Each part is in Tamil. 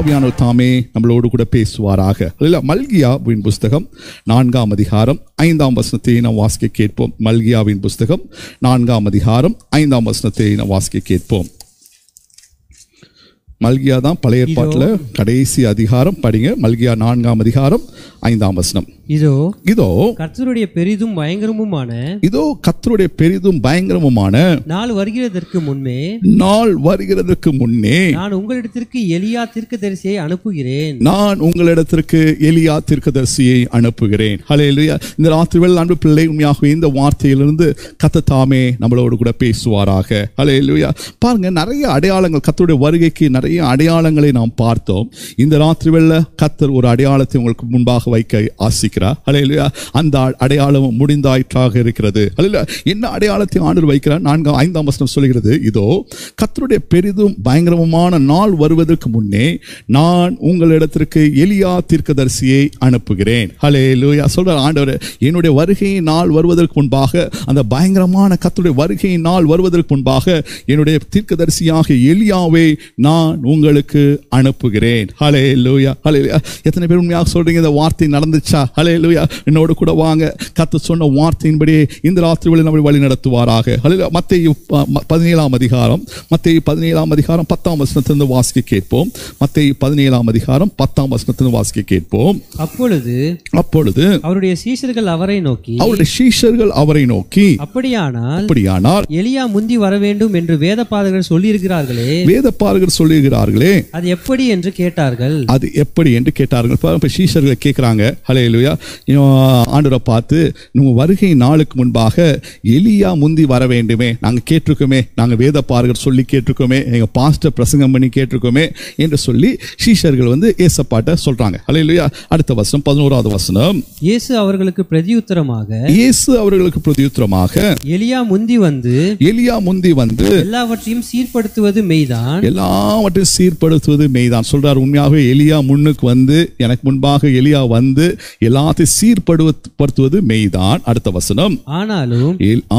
ஆவியானவர் தாமே நம்மளோடு கூட பேசுவாராக. மல்கியாவின் புஸ்தகம் 4ஆம் அதிகாரம் 5ஆம் வசனத்தை நாம் வாசிக்க கேட்போம். மல்கியாவின் புஸ்தகம் 4ஆம் அதிகாரம் 5ஆம் வசனத்தை நாம் வாசிக்க கேட்போம். மல்கியா தான் பழைய ஏற்பாட்டில் கடைசி அதிகாரம். படிங்க. மல்கியா 4ஆம் அதிகாரம் 5ஆம் வசனம். இதோ கர்த்தருடைய பெரிதும் பயங்கரமுமான நாள் வருகிறதற்கு முன்னே நான் உங்களிடத்திற்கு எலியா தீர்க்கதரிசியை அனுப்புகிறேன். ஹல்லேலூயா. இந்த ராத்திரிவேளை அன்பு பிள்ளை, உண்மையாகவே இந்த வார்த்தையிலிருந்து கர்த்தர் தாமே நம்மளோடு கூட பேசுவாராக. ஹல்லேலூயா. பாருங்க, நிறைய அடையாளங்கள், கர்த்தருடைய வருகைக்கு நிறைய அடையாளங்களை நாம் பார்த்தோம். இந்த ராத்திரிவேளை கர்த்தர் ஒரு அடையாளத்தை உங்களுக்கு முன்பாக வைக்க ஆசிக்கிறார். ஹல்லேலூயா. அந்த அடையாளம் முடிந்தாயிற்றாக இருக்கிறது. ஹல்லேலூயா. என்ன அடையாளத்தை ஆண்டவர் வைக்கிறார்? 5ஆம் வசனம் சொல்கிறது, இதோ கர்த்தருடைய பெரிதும் பயங்கரமான நாள் வருவதற்கு முன்னே நான் உங்களிடத்திற்கு எலியா தீர்க்கதரிசியை அனுப்புகிறேன். ஹல்லேலூயா. சொல்றார் ஆண்டவர், என்னுடைய வருகையின் நாள் வருவதற்கு முன்பாக, அந்த பயங்கரமான கர்த்தருடைய வருகையின் நாள் வருவதற்கு முன்பாக என்னுடைய தீர்க்கதரிசியாக எலியாவை நான் உங்களுக்கு அனுப்புகிறேன். ஹல்லேலூயா. ஹல்லேலூயா. எத்தனை பேர் உண்மையாக சொல்றீங்க இந்த வார்த்தை நடந்துச்சா? ஹல்லேலூயா. என்னோடு கூட வாங்க. கர்த்தர் சொன்ன வார்த்தையின்படி இந்த ராத்திரிவேளை நம்மை வழி நடத்துவாராக. ஹல்லேலூயா. மத்தேயு 17ஆம் அதிகாரம் 10ஆம் வசனத்திலிருந்து வாசிக்க கேட்போம். மத்தேயு 17ஆம் அதிகாரம் 10ஆம் வசனத்திலிருந்து வாசிக்க கேட்போம். அப்பொழுது அவருடைய சீஷர்கள் அவரை நோக்கி அப்படியானால் எலியா முந்தி வர வேண்டும் என்று வேதபாரகர் சொல்லியிருக்கிறார்களே அது எப்படி என்று கேட்டார்கள். சீஷர்களை கேட்கிறாங்க. ஹல்லேலூயா. ஆண்டவரை பார்த்து, நம்ம வருகை நாளுக்கு முன்பாக எலியா முந்தி வர வேண்டுமே, நாங்கள் கேட்டிருக்கோமே, நாங்கள் வேத பாரகர் சொல்லி கேட்டிருக்கோமே, எங்கள் பாஸ்டர் பிரசங்கம் பண்ணி கேட்டிருக்கோமே என்று சொல்லி சீஷர்கள் ஏசப்பாட்ட சொல்றாங்க. ஹல்லேலூயா. அடுத்த வசனம் 11ஆவது வசனம். இயேசு அவர்களுக்கு பிரதியுத்தரமாக எலியா முந்தி வந்து எல்லாவற்றையும் சீர்படுத்துவது மெய்தான். சொல்றார். உண்மையாகவே எலியா முன்னுக்கு வந்து, எனக்கு முன்பாக எலியா வந்து எல்லாத்தையும் சீர்படுத்துவது மெய்தான். அடுத்த வசனம்.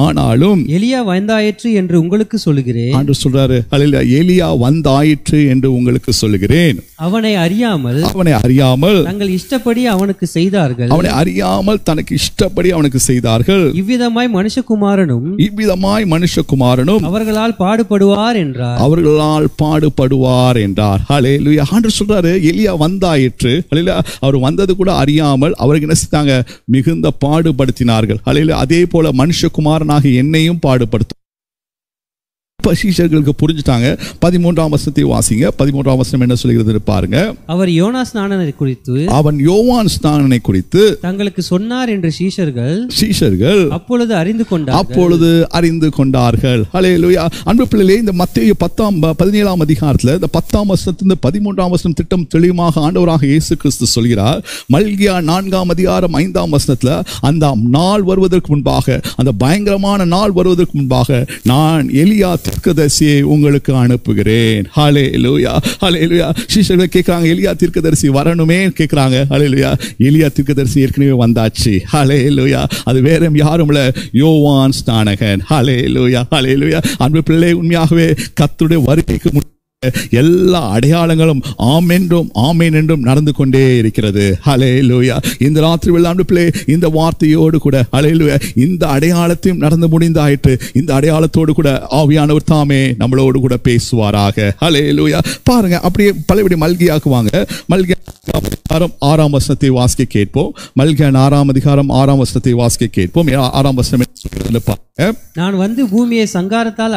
ஆனாலும் எலியா வந்தாயிற்று என்று உங்களுக்கு சொல்லுகிறேன். ஆண்டவர் சொல்றாரு. ஹல்லேலூயா. எலியா வந்தாயிற்று என்று உங்களுக்கு சொல்லுகிறேன். அவனை அறியாமல் தங்கள் இஷ்டப்படி அவனுக்கு செய்தார்கள். இவ்விதமாய் மனுஷகுமாரனும் அவர்களால் பாடுபடுவார் என்றார். ஹல்லேலூயா. ஆண்டவர் சொல்றாரு, எலியா வந்தாயிற்று. ஹல்லேலூயா. அவர் வந்தது கூட அறியாமல் அவருக்கு என்ன செஞ்சாங்க? மிகுந்த பாடுபடுத்தினார்கள். ஹல்லேலூயா. அதே போல மனுஷகுமாரனாக என்னையும் பாடுபடுத்தும். சீஷர்களுக்கு புரிஞ்சுட்டாங்க. 13ஆம் வசனத்தை வாசிங்க. 13ஆம் வசனம் என்ன சொல்கிறது பாருங்க. அவன் யோவான் ஸ்நானனை குறித்து தங்களுக்கு சொன்னார் என்று சீஷர்கள் அப்பொழுது அறிந்து கொண்டார்கள். ஹல்லேலூயா. அன்பு பிள்ளைகளே, இந்த மத்தேயு 17ஆம் அதிகாரத்தில் இந்த 10ஆம் வசனத்திலிருந்து 13ஆம் வசனம் திட்டம் தெளிவாக ஆண்டவராக இயேசு கிறிஸ்து சொல்கிறார். மல்கியா 4ஆம் அதிகாரம் 5ஆம் வசனத்தில் அந்த நாள் வருவதற்கு முன்பாக, அந்த பயங்கரமான நாள் வருவதற்கு முன்பாக நான் எலியா தீர்க்கதரிசியை உங்களுக்கு அனுப்புகிறேன். ஹல்லேலூயா. ஹல்லேலூயா. சீஷர்கள் கேட்கிறாங்க, எலியா தீர்க்கதரிசி வரணுமே கேட்கிறாங்க. ஹல்லேலூயா. எலியா தீர்க்கதரிசி ஏற்கனவே வந்தாச்சு. ஹல்லேலூயா. அது வேற யாரும் இல்ல, யோவான் ஸ்நானகன். ஹல்லேலூயா. ஹல்லேலூயா. அன்பு பிள்ளை, உண்மையாகவே கர்த்தருடைய வருகைக்கு எல்லா அடையாளங்களும் ஆமென் என்றும் நடந்து கொண்டே இருக்கிறது. ஹல்லேலூயா. இந்த ராத்திரி வெள்ளாண்டு பிள்ளை, இந்த வார்த்தையோடு கூட ஹல்லேலூயா, இந்த அடையாளத்தையும் நடந்து முடிந்தாயிற்று. இந்த அடையாளத்தோடு கூட ஆவியானவர் தாமே நம்மளோடு கூட பேசுவாராக. ஹல்லேலூயா. பாருங்க, அப்படியே பழையபடி மல்கியாக்குவாங்க. மல்கியா 6ஆம் வசனத்தை வாசிக்க கேட்போம். மல்கியா 6ஆம் அதிகாரம் 6ஆம் வசனத்தை வாசிக்க கேட்போம். 6ஆம் வசனம் நான் வந்து பூமியை சங்காரத்தால்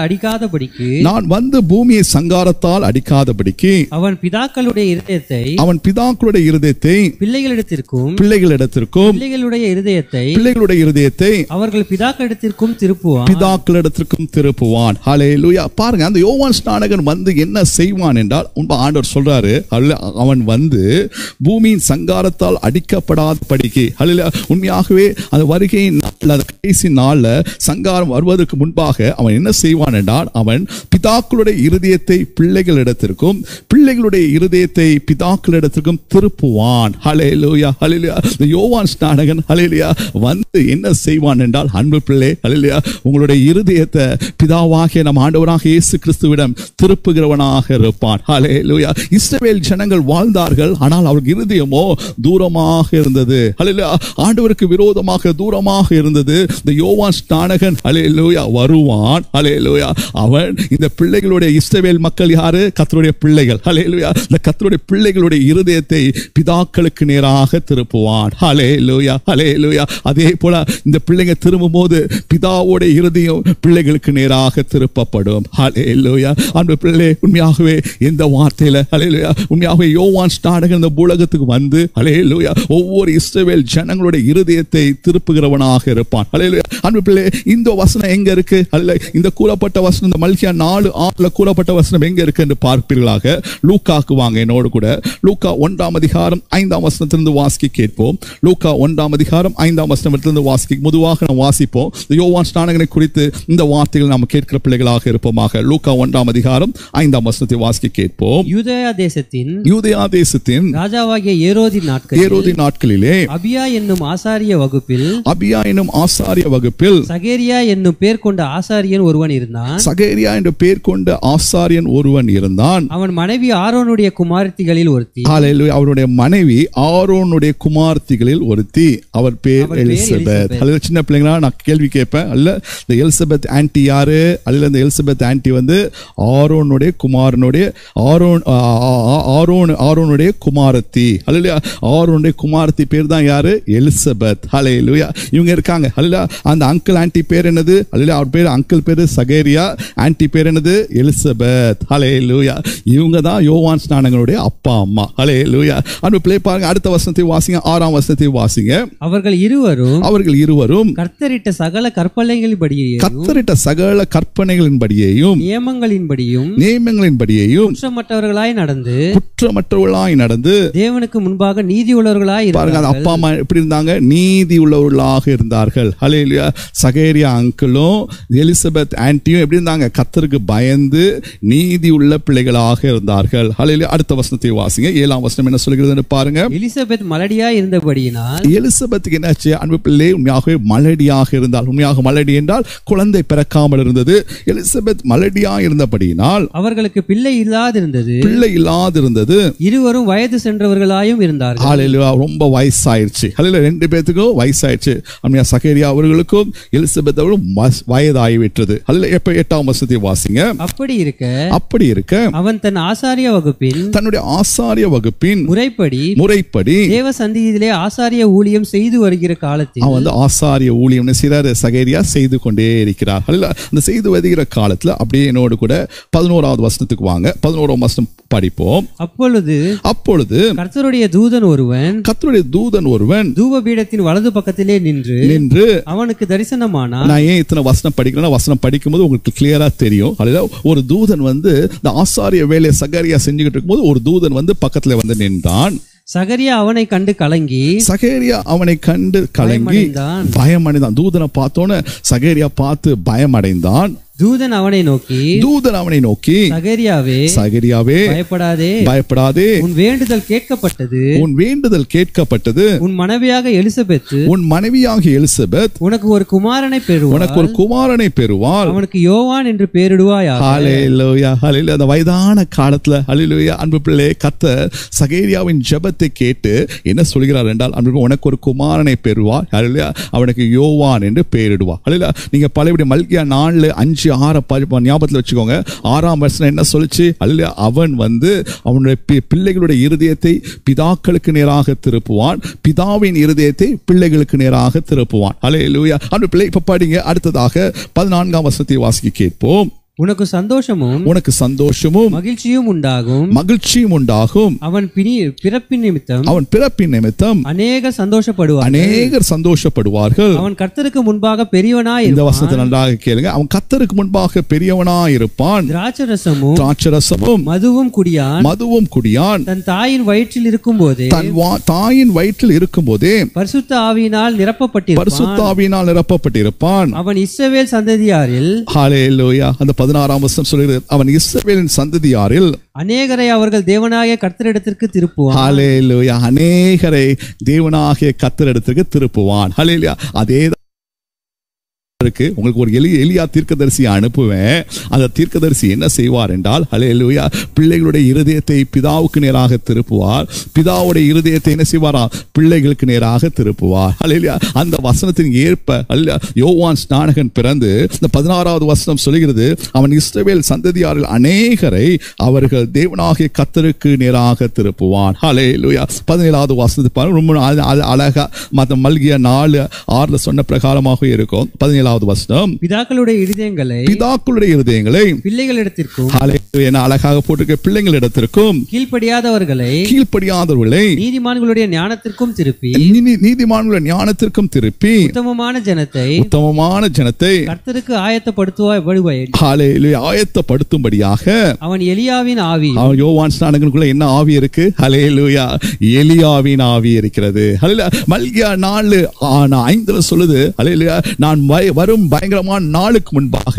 அடிக்காதபடிக்கு அவன் பிதாக்களுடைய இருதயத்தை பிள்ளைகளிடத்திற்கும் பிள்ளைகளுடைய இருதயத்தை அவர்கள் பிதாக்களிடத்திற்கும் திருப்புவான். ஹல்லேலூயா. பாருங்க, அந்த யோவான் ஸ்நானகன் வந்து என்ன செய்வான் என்றால், ஆண்டவர் சொல்றாரு, அவன் வந்து பூமியின் சங்காரத்தால் அடிக்கப்படாதபடிக்கு, ஹல்லேலூயா, உண்மையாகவே அந்த வருகையின் கடைசி நாள்ல சங்காரம் வருவதற்கு முன்பாக அவன் என்ன செய்வான் என்றால், அவன் பிதாக்களுடைய இருதயத்தை பிள்ளைகளிடத்திற்கும் பிள்ளைகளுடைய இருதயத்தை பிதாக்களிடத்திற்கும் திருப்புவான். ஹல்லேலூயா, ஹல்லேலூயா. இந்த யோவான் ஸ்நானகன் ஹல்லேலூயா வந்து என்ன செய்வான் என்றால், அன்பு பிள்ளை ஹல்லேலூயா, உங்களுடைய இருதயத்தை பிதாவாகிய நம் ஆண்டவராக இயேசு கிறிஸ்துவிடம் திருப்புகிறவனாக இருப்பான். ஹல்லேலூயா. இஸ்ரவேல் ஜனங்கள் வாழ்ந்தார்கள், ஆனால் அவர்கள் இருதயமோ தூரமாக இருந்தது. ஹல்லேலூயா. ஆண்டவருக்கு விரோதமாக தூரமாக இருந்தது. இந்த யோவான் ஸ்நானகன் ஹல்லேலூயா வருவான். ஹல்லேலூயா. அவன் இந்த பிள்ளைகளுடைய இஸ்ரவேல் மக்கள் யாரு? கர்த்தருடைய பிள்ளைகள். ஹல்லேலூயா. இந்த கர்த்தருடைய பிள்ளைகளுடைய இருதயத்தை பிதாக்களுக்கு நேராக திருப்புவான். ஹல்லேலூயா, ஹல்லேலூயா. அதே போல இந்த பிள்ளைங்க திரும்பும்போது பிதாவோட இருதயம் பிள்ளைகளுக்கு நேராக திருப்பப்படும். ஹல்லேலூயா. அன்பு பிள்ளை, உண்மையாகவே இந்த வார்த்தையில ஹல்லேலூயா, உண்மையாகவே யோவான் ஸ்நானகன் இந்த பூலகத்துக்கு வந்து ஹல்லேலூயா ஒவ்வொரு இஸ்ரவேல் ஜனங்களுடைய இருதயத்தை திருப்புகிறவனாக இருப்பான். ஹல்லேலூயா. அன்பு பிள்ளை, இந்த வசனம் எங்க இருக்கு? அல்ல, இந்த கூறப்பட்ட வசனம், இந்த மல்கியா 4:6 கூறப்பட்ட வசனம் எங்க இருக்கு என்று பார்ப்பீர்களாக, லூக்காக்கு வாங்க என்னோடு கூட. லூக்கா 1ஆம் அதிகாரம் 5ஆம் வசனத்திலிருந்து வாசிக்க கேட்போம். லூக்கா 1ஆம் அதிகாரம் 5ஆம் வசனத்திலிருந்து வாசிக்க முதுவாக நாம் வாசிப்போம். யோவான் ஸ்நானகனை குறித்து இந்த வார்த்தைகள் நாம் கேட்கிற பிள்ளைகளாக இருப்போமாக. லூக்கா 1ஆம் அதிகாரம் 5ஆம் வசனத்தை வாசிக்க கேட்போம். யூதேயா தேசத்தின் ராஜாவாகிய ஏரோதின் நாட்களிலே அபியா என்னும் ஆசாரிய வகுப்பில் சகேரியா என்னும் பேர் கொண்ட ஆசாரியன் ஒருவன் இருந்தான். சகேரியா என்ற பேர் கொண்ட ஆசாரியன் ஒருவன் இருந்தான். அவன் மனைவி ஆரோனுடைய குமாரத்திகளில் ஒருத்தி. ஹல்லேலூயா. அவருடைய மனைவி ஆரோனுடைய குமாரத்திகளில் ஒருத்தி. அவர் பேர் எலிசபெத். அல்ல, சின்ன பிள்ளைங்களா நான் கேள்வி கேட்பேன். அல்ல, இந்த எலிசபெத் ஆன்டி யாரு? அல்ல, இந்த எலிசபெத் ஆன்டி வந்து ஆரோனுடைய குமாரனுடைய ஆரோனுடைய குமாரத்தி. ஹல்லேலூயா. ஆரோனுடைய குமாரத்தி பேர் தான் யாரு? எலிசபெத். ஹல்லேலூயா. இவங்க இருக்காங்க. ஹல்லேலூயா. அந்த அங்கிள் ஆன்டி பேர் என்னது? ஹல்லேலூயா. அவர் பேர், அங்கிள் பேரு சகேரியா, ஆன்டி பேர் என்னது? எலிசபெத். ஹல்லேலூயா. இவங்க தான் யோவான் ஸ்நானகனுடைய அப்பா அம்மா. ஹல்லேலூயா. அன்பு பிள்ளை, பாருங்க அடுத்த வசனத்தை வாசிங்க. 6ஆம் வசனத்தை வாசிங்க. அவர்கள் இருவரும் கர்த்தரிட்ட சகல கற்பனைகளின்படியேயும் நியமங்களின்படியேயும் குற்றமற்றவர்களாய் நடந்து தேவனுக்கு முன்பாக நீதி உள்ளவர்களாய் இருந்தார்கள். அப்பா அம்மா எப்படி இருந்தாங்க? நீதி உள்ளவர்களாக இருந்தார்கள். ஹல்லேலூயா. சகேரியா அங்கிளும் எலிசபெத் ஆன்டியும் எப்படி இருந்தாங்க? கர்த்தருக்கு பயந்து நீதி உள்ள பிள்ளைகளாக இருந்தார்கள். ஹல்லேலூயா. அடுத்த வசனத்தை வாசிங்க. 7ஆம் வசனம் என்ன சொல்கிறதுன்னு பாருங்க. எலிசபெத் மலடியா இருந்தபடியினால், எலிசபெத்துக்கு என்னாச்சு? அன்பு பிள்ளை, உண்மையாகவே மலடியாக இருந்தால், உண்மையாக மலடி என்றால் குழந்தை பிறக்காமல் இருந்தது. எலிசபெத் மலடியா இருந்தபடியினால் அவர்களுக்கு பிள்ளை இல்லாதிருந்தது. இருவரும் வயது சென்றவர்களாயும் இருந்தார்கள். ஹல்லேலூயா. ரொம்ப வயசாயிருச்சு. ஹல்லேலூயா. 2 பேத்துக்கும் வயசாயிருச்சு. அம்மையா சகேரியா அவர்களுக்கும் எலிசபெத் அவர்களும் வயதாகிவிட்டது. ஹல்லேலூயா. 8ஆம் வசனத்தை வாசிங்க. அப்படி இருக்க அவன் தன்னுடைய ஆசாரிய வகுப்பின் முறைப்படி தேவ சந்நிதியிலே ஆசாரிய ஊழியம் செய்து வருகிற காலத்தில், அவன் வந்து ஆசாரிய ஊழியம் செய்றாரு, சகேரியா செய்து கொண்டே இருக்கிறார். ஹல்லேலூயா. அந்த செய்து வருகிற காலத்துல அப்படியே என்னோடு கூட 11ஆவது வசனத்துக்கு வாங்க. 11ஆம் வசனம் படிப்போம். அப்பொழுது கர்த்தருடைய தூதன் ஒருவன் தூபபீடத்தின் வலது பக்கத்திலே நின்று அவனுக்கு தரிசனமானான். நான் ஏன் இத்தனை வசனம் படிக்கிறேன்னா, வசனம் படிக்கும்போது உங்களுக்கு கிளியரா தெரியும். ஒரு தூதன் வந்து இந்த ஆசாரிய வேலையை சகேரியா செஞ்சுக்கிட்டு இருக்கும்போது ஒரு தூதன் வந்து பக்கத்துல வந்து நின்றான். சகேரியா அவனை கண்டு கலங்கி பயமடைந்தான். தூதனை பார்த்தோன்னு சகேரியா பார்த்து பயமடைந்தான். தூதன் அவனை நோக்கி சகேரியாவே பயப்படாதே, உன் வேண்டுதல் கேட்கப்பட்டது. உன் மனைவியாக எலிசபெத் உனக்கு ஒரு குமாரனை பெறுவாள். அவனுக்கு யோவான் என்று பெயரிடுவாயாக. ஹல்லேலூயா. ஹல்லேலூயா. அந்த வயதான காலத்துல ஹல்லேலூயா அன்பு பிள்ளை, கர்த்தர் சகேரியாவின் ஜெபத்தை கேட்டு என்ன சொல்கிறார் என்றால், அன்பு உனக்கு ஒரு குமாரனை பெறுவார். ஹல்லேலூயா. அவனுக்கு யோவான் என்று பெயரிடுவார். ஹல்லேலூயா. நீங்க பழையபடி மல்கியா 4:5-6 ஞாபகத்தில் வச்சுக்கோங்க. 6ஆம் வசனம் என்ன சொல்லுச்சு? அல்ல, அவன் வந்து அவனுடைய பிள்ளைகளுடைய இருதயத்தை பிதாக்களுக்கு நேராக திருப்புவான், பிதாவின் இருதயத்தை பிள்ளைகளுக்கு நேராக திருப்புவான். ஹல்லேலூயா. அந்த பிள்ளை இப்ப படிங்க. அடுத்ததாக 14ஆம் வசனத்தை வாசிக்க கேட்போம். உனக்கு சந்தோஷமும் மகிழ்ச்சியும் உண்டாகும். அவன் பிறப்பின் நிமித்தம் அநேகர் சந்தோஷப்படுவார்கள். அவன் கர்த்தருக்கு முன்பாக பெரியவனாய், இந்த வசனத்தை நன்றாக கேளுங்க, அவன் கர்த்தருக்கு முன்பாக பெரியவனாய் இருப்பான். திராட்சரசமும் மதுவும் குடியான். தன் தாயின் வயிற்றில் இருக்கும்போதே பரிசுத்த ஆவியினால் நிரப்பப்பட்டிருப்பான். அவன் இஸ்ரவேல் சந்ததியாரில், ஹல்லேலூயா, அந்த 16ஆம் வசனம் சொல்கிறது, அவன் இஸ்ரவேலின் சந்ததியாரில் அநேகரை அவர்கள் தேவனாகிய கர்த்தரிடத்திற்கு திருப்புவான். ஹல்லேலூயா, அநேகரை தேவனாகிய கர்த்தரிடத்திற்கு திருப்புவான். ஹல்லேலூயா. அதே உங்களுக்கு ஒரு எலியா தீர்க்கதரிசியை அனுப்புவேன். அந்த தீர்க்கதரிசி என்ன செய்வார் என்றால், ஹல்லேலூயா, பிள்ளைகளுடைய இருதயத்தை பிதாவுக்கு நேராக திருப்புவார். பிதாவுடைய இருதயத்தை என்ன செய்வாரா? பிள்ளைகளுக்கு நேராக திருப்புவார். ஹல்லேலூயா. அந்த வசனத்தின் ஏற்ப யோவான் ஸ்நானகன் பிறந்து இந்த 16வது வசனம் சொல்கிறது, அவன் இஸ்ரவேல் சந்ததியாரில் அநேகரை அவர்கள் தேவனாகிய கர்த்தருக்கு நேராக திருப்புவான். ஹல்லேலூயா. 17வது வசனத்தை பாருங்க, ரொம்ப அழகா மற்ற மல்கியா 4:6 சொன்ன பிரகாரமாக இருக்கும். 17வது வசனம், பிதாக்களுடைய இருதயங்களை பிள்ளைகளிடத்திற்கும், என்ன அழகாக போட்டிருக்க, பிள்ளைகளிடத்திற்கும் கீழ்ப்படியாதவர்களை நீதிமான்களுடைய ஞானத்திற்கும் திருப்பி உத்தமமான ஜனத்தை கர்த்தருக்கு ஆயத்தப்படுத்தும்படியாக அவன் எலியாவின் ஆவி, யோவான் ஸ்நானகனுக்குள்ள என்ன ஆவி இருக்கு? ஹல்லேலூயா, எலியாவின் ஆவி இருக்கிறது. ஹல்லேலூயா. மல்கியா 4:5 சொல்லுது, ஹல்லேலூயா, நான் வரும் பயங்கரமான நாளுக்கு முன்பாக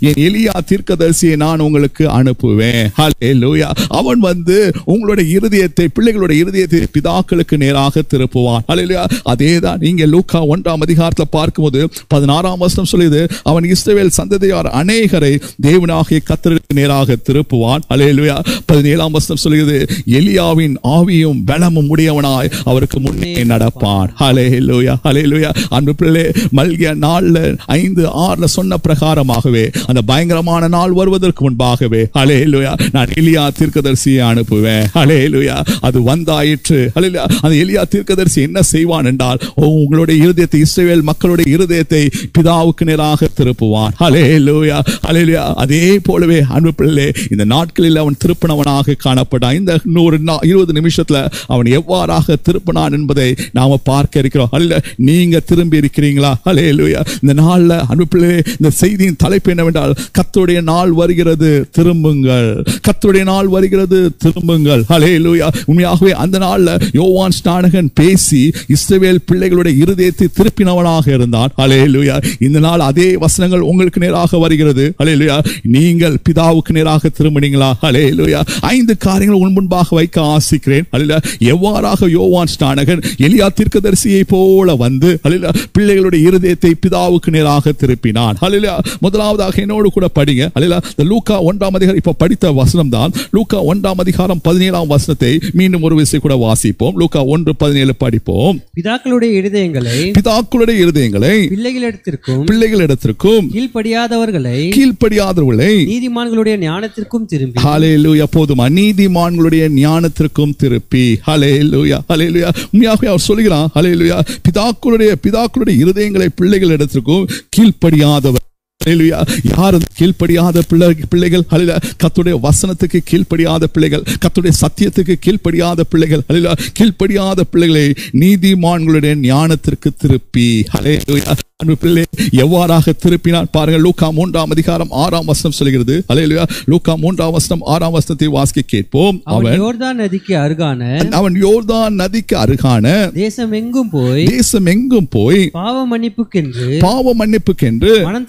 என் எலியா தீர்க்கதரிசியை நான் உங்களுக்கு அனுப்புவேன். ஹல்லேலூயா. அவன் வந்து உங்களுடைய இருதயத்தை, பிள்ளைகளுடைய இருதயத்தை பிதாக்களுக்கு நேராக திருப்புவான். ஹல்லேலூயா. அதேதான் நீங்க லூக்கா 1ஆம் அதிகாரத்தில் பார்க்கும்போது 16ஆம் வசனம் சொல்லுது, அவன் இஸ்ரவேல் சந்ததியார் அநேகரை தேவனாகிய கர்த்தருக்கு நேராக திருப்புவான். ஹல்லேலூயா. 17ஆம் வசனம் சொல்லுது, எலியாவின் ஆவியும் பலமும் உடையவனாய் அவருக்கு முன்னே நடப்பான். ஹல்லேலூயா, ஹல்லேலூயா. அன்பு பிள்ளை, மல்கியா 4:5-6 சொன்ன பிரகாரமாகவே அந்த பயங்கரமான நாள் வருவதற்கு முன்பாகவே, ஹல்லேலூயா, நான் எலியா தீர்க்கதரிசியை அனுப்புவேன். ஹல்லேலூயா. அது வந்தாயிற்று. ஹல்லேலூயா. அந்த எலியா தீர்க்கதரிசி என்ன செய்வான் என்றால், உங்களுடைய இருதயத்தை, இஸ்ரவேல் மக்களுடைய இருதயத்தை பிதாவுக்கு நேராக திருப்புவான். ஹல்லேலூயா, ஹல்லேலூயா. அதே போலவே அன்பு பிள்ளை, இந்த நாட்களில் அவன் திருப்பினவனாக காணப்பட்டான். இந்த 20 நிமிஷத்துல அவன் எவ்வாறாக திருப்பினான் என்பதை நாம பார்க்க இருக்கிறோம். அல்ல, நீங்க திரும்பி இருக்கிறீங்களா? ஹல்லேலூயா. இந்த நாள்ல அன்பு பிள்ளையே, இந்த செய்தியின் தலைப்பு என்னவென்றால், கர்த்தருடைய நாள் வருகிறது, திரும்புங்கள். கர்த்தருடைய நாள் வருகிறது, திரும்புங்கள். ஹல்லேலூயா. உண்மையாகவே அந்த நாள்ல யோவான் ஸ்நானகன் பேசி இஸ்ரவேல் பிள்ளைகளுடைய இருதயத்தை திருப்பினவனாக இருந்தான். ஹல்லேலூயா. இந்த நாள் அதே வசனங்கள் உங்களுக்கு நேராக வருகிறது. ஹல்லேலூயா. நீங்கள் பிதாவுக்கு நேராக திரும்பினீங்களா? ஹல்லேலூயா. 5 காரியங்கள் உன் முன்பாக வைக்க ஆசிக்கிறேன். ஹல்லேலூயா. எவ்வாறாக யோவான் ஸ்நானகன் எலியா தீர்க்கதரிசியை போல வந்து, ஹல்லேலூயா, பிள்ளைகளுடைய இருதயத்தை பிதாவுக்கு நேராக திருப்பினான். ஹல்லேலூயா. முதலாவதாக என்னோடு கூட படிங்க. ஹல்லேலூயா. லூக்கா 1ஆம் அதிகாரம், இப்ப படித்த வசனம் தான். லூக்கா 1ஆம் அதிகாரம் 17ஆம் வசனத்தை மீண்டும் ஒரு விசை கூட வாசிப்போம். லூக்கா 1:17 படிப்போம். பிதாக்களுடைய இருதயங்களை பிள்ளைகளிடத்திற்கும் கீழ்ப்படியாதவர்களை நீதிமான்களுடைய ஞானத்திற்கும் திருப்பி. ஹல்லேலூயா. போதுமா? நீதிமான்களுடைய ஞானத்திற்கும் திருப்பி. ஹல்லேலூயா, ஹல்லேலூயா. உண்மையாகவே அவர் சொல்கிறான், ஹல்லேலூயா, பிதாக்களுடைய இருதயங்களை பிள்ளைகளிடத்திற்கும் கீழ்ப்படியாதவர். ஹல்லேலூயா. யார் கீழ்ப்படியாத பிள்ளைகள்? ஹல்லேலூயா. கர்த்தருடைய வசனத்துக்கு கீழ்ப்படியாத பிள்ளைகள், கர்த்தருடைய சத்தியத்துக்கு கீழ்ப்படியாத பிள்ளைகள். ஹல்லேலூயா. கீழ்ப்படியாத பிள்ளைகளை நீதிமான்களுடைய ஞானத்திற்கு திருப்பி. ஹல்லேலூயா. அன்பு பிள்ளை, எவ்வாறாக திருப்பினான் பாருங்கள். லூக்கா 3ஆம் அதிகாரம் 6ஆம் வசனம் சொல்கிறது. ஹல்லேலூயா. லூக்கா 3ஆம் வசனம் 6ஆம் வசனத்தை வாசிக்க கேட்போம். அவன் யோர்தான் நதிக்கு அருகான தேசம் எங்கும் போய் பாவ மன்னிப்புக்கென்று மனம்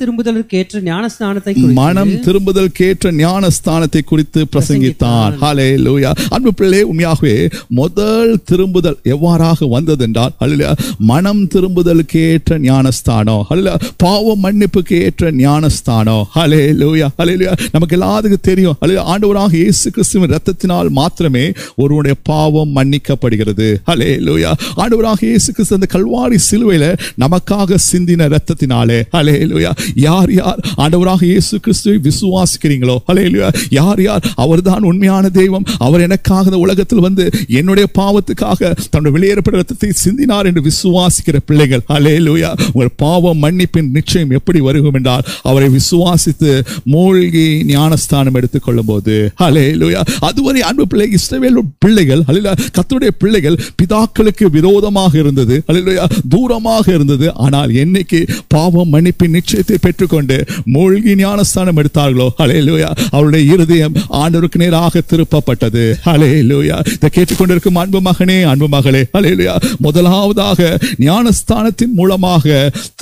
திரும்புதலுக்கேற்ற ஞானஸ்தானத்தை குறித்து பிரசங்கித்தான். ஹல்லேலூயா. அன்பு பிள்ளை, உண்மையாகவே முதல் திரும்புதல் எவ்வாறாக வந்தது என்றால், ஹல்லேலூயா, மனம் திரும்புதலுக்கேற்ற ஞானஸ்தானம். ஹல்லேலூயா. பாவ மன்னிப்புக்கு ஏற்ற ஞானஸ்தானம். ஹல்லேலூயா, ஹல்லேலூயா. நமக்கு எல்லாத்துக்கும் தெரியும், ஹல்லேலூயா, ஆண்டவராக இயேசு கிறிஸ்துவின் இரத்தத்தினால் மாத்திரமே ஒருவனுடைய பாவம் மன்னிக்கப்படுகிறது. ஹல்லேலூயா. ஆண்டவராக இயேசு கிறிஸ்து அந்த கல்வாரி சிலுவையில நமக்காக சிந்தின இரத்தத்தினாலே, ஹல்லேலூயா, யார் யார் ஆண்டவராக இயேசு கிறிஸ்துவை விசுவாசிக்கிறீங்களோ, ஹல்லேலூயா, யார் யார் அவர்தான் உண்மையான தெய்வம், அவர் எனக்காக இந்த உலகத்தில் வந்து என்னுடைய பாவத்துக்காக தன்னுடைய வெளியேறப்பட்ட இரத்தத்தை சிந்தினார் என்று விசுவாசிக்கிற பிள்ளைகள், ஹல்லேலூயா, உங்கள் பாவ மன்னிப்பின் நிச்சயம் எப்படி வருகும் என்றால் அவரை விசுவாசித்து மூழ்கி ஞானஸ்தானம் எடுத்துக்கொள்ளும் போது. ஹல்லேலூயா. அதுவரை அன்பு பிள்ளை இஸ்ரவேல் பிள்ளைகள், ஹல்லேலூயா, கர்த்தருடைய பிள்ளைகள் பிதாக்களுக்கு விரோதமாக இருந்தது, ஹல்லேலூயா, தூரமாக இருந்தது. ஆனால் என்னைக்கு பாவ மன்னிப்பின் நிச்சயத்தை பெற்றுக்கொண்டு மூழ்கி ஞானஸ்தானம் எடுத்தார்களோ, ஹல்லேலூயா, அவருடைய இருதயம் ஆண்டவருக்கு நேராக திருப்பப்பட்டது. ஹல்லேலூயா. இதை கேட்டுக்கொண்டிருக்கும் அன்பு மகனே, அன்பு மகளே, ஹல்லேலூயா, முதலாவதாக ஞானஸ்தானத்தின் மூலமாக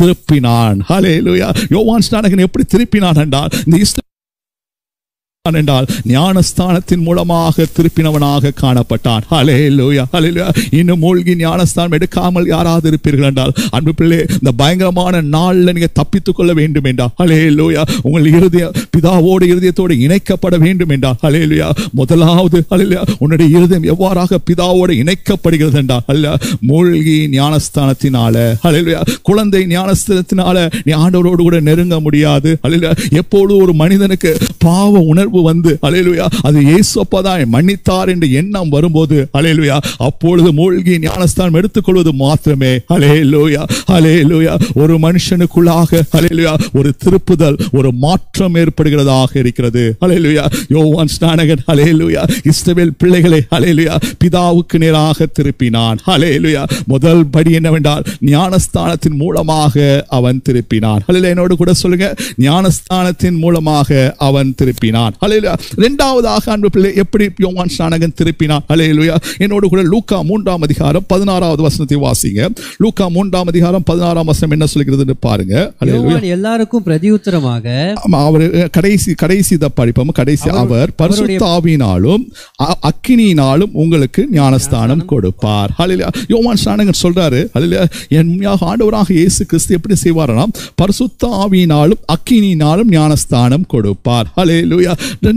திருப்பினான். ஹல்லேலூயா. யோவான் ஸ்நானகன் எப்படி திருப்பினான் என்றால், இந்த என்றால் ஞானஸ்தானத்தின் மூலமாக திருப்பினவனாக காணப்பட்டான். ஹல்லேலூயா, ஹல்லேலூயா. இன்னும் மூழ்கி ஞானஸ்தானம் எடுக்காமல் யாராவது இருப்பீர்கள் என்றால், அன்பு பிள்ளை, இந்த பயங்கரமான நாள்ல நீங்க தப்பித்துக் கொள்ள வேண்டும் என்றால், ஹல்லேலூயா, உங்கள் இருதய பிதாவோடு இருதயத்தோடு இணைக்கப்பட வேண்டும் என்றால், ஹல்லேலூயா, முதலாவது, ஹல்லேலூயா, உன்னுடைய இருதயம் எவ்வாறாக பிதாவோடு இணைக்கப்படுகிறது என்றால், ஹல்லேலூயா, மூழ்கி ஞானஸ்தானத்தினால, ஹல்லேலூயா, குழந்தை ஞானஸ்தானத்தினால நீ ஆண்டவரோடு கூட நெருங்க முடியாது. ஹல்லேலூயா. எப்போது ஒரு மனிதனுக்கு பாவ உணர்வு வந்து, ஹல்லேலூயா, அது இயேசுப்பா தான் மன்னித்தார் என்ற எண்ணம் வரும்போது, ஹல்லேலூயா, அப்பொழுது மூழ்கி ஞானஸ்தானம் எடுத்துக்கொள்வது மாத்திரமே, ஹல்லேலூயா, ஹல்லேலூயா, ஒரு மனுஷனுக்குள்ளாக, ஹல்லேலூயா, ஒரு திருப்புதல், ஒரு மாற்றம் ஏற்படுகிறதாக இருக்கிறது. ஹல்லேலூயா. யோவான் ஸ்நானகன், ஹல்லேலூயா, இஸ்ரவேல் பிள்ளைகளை, ஹல்லேலூயா, பிதாவுக்கு நேராக திருப்பினான். ஹல்லேலூயா. முதல் படி என்னவென்றால் ஞானஸ்தானத்தின் மூலமாக அவன் திருப்பினான். ஹல்லேலூயா. என்னோடு கூட சொல்லுங்க, ஞானஸ்தானத்தின் மூலமாக அவன் திருப்பினான். ஹல்லேலூயா. இரண்டாவதாக அன்பு பிள்ளை எப்படி யோவான் ஸ்நானகன் திருப்பினான்? ஹல்லேலூயா. என்னோடு கூட லூக்கா 3ஆம் அதிகாரம் 16வது வசனத்தை வாசிங்க. லூக்கா 3ஆம் அதிகாரம் 16ஆம் வசனம் என்ன சொல்கிறது பாருங்க. ஹல்லேலூயா. எல்லாருக்கும் பிரதியுத்தரமாக, அவர் கடைசி படிப்போம். கடைசி, அவர் பரிசுத்த ஆவியினாலும் அக்கினியினாலும் உங்களுக்கு ஞானஸ்தானம் கொடுப்பார். ஹல்லேலூயா. யோவான் ஸ்நானகன் சொல்றாரு, ஹல்லேலூயா, என் ஆண்டவராக இயேசு கிறிஸ்து எப்படி செய்வார்னா, பரிசுத்த ஆவியினாலும் அக்கினியினாலும் ஞானஸ்தானம் கொடுப்பார். ஹல்லேலூயா.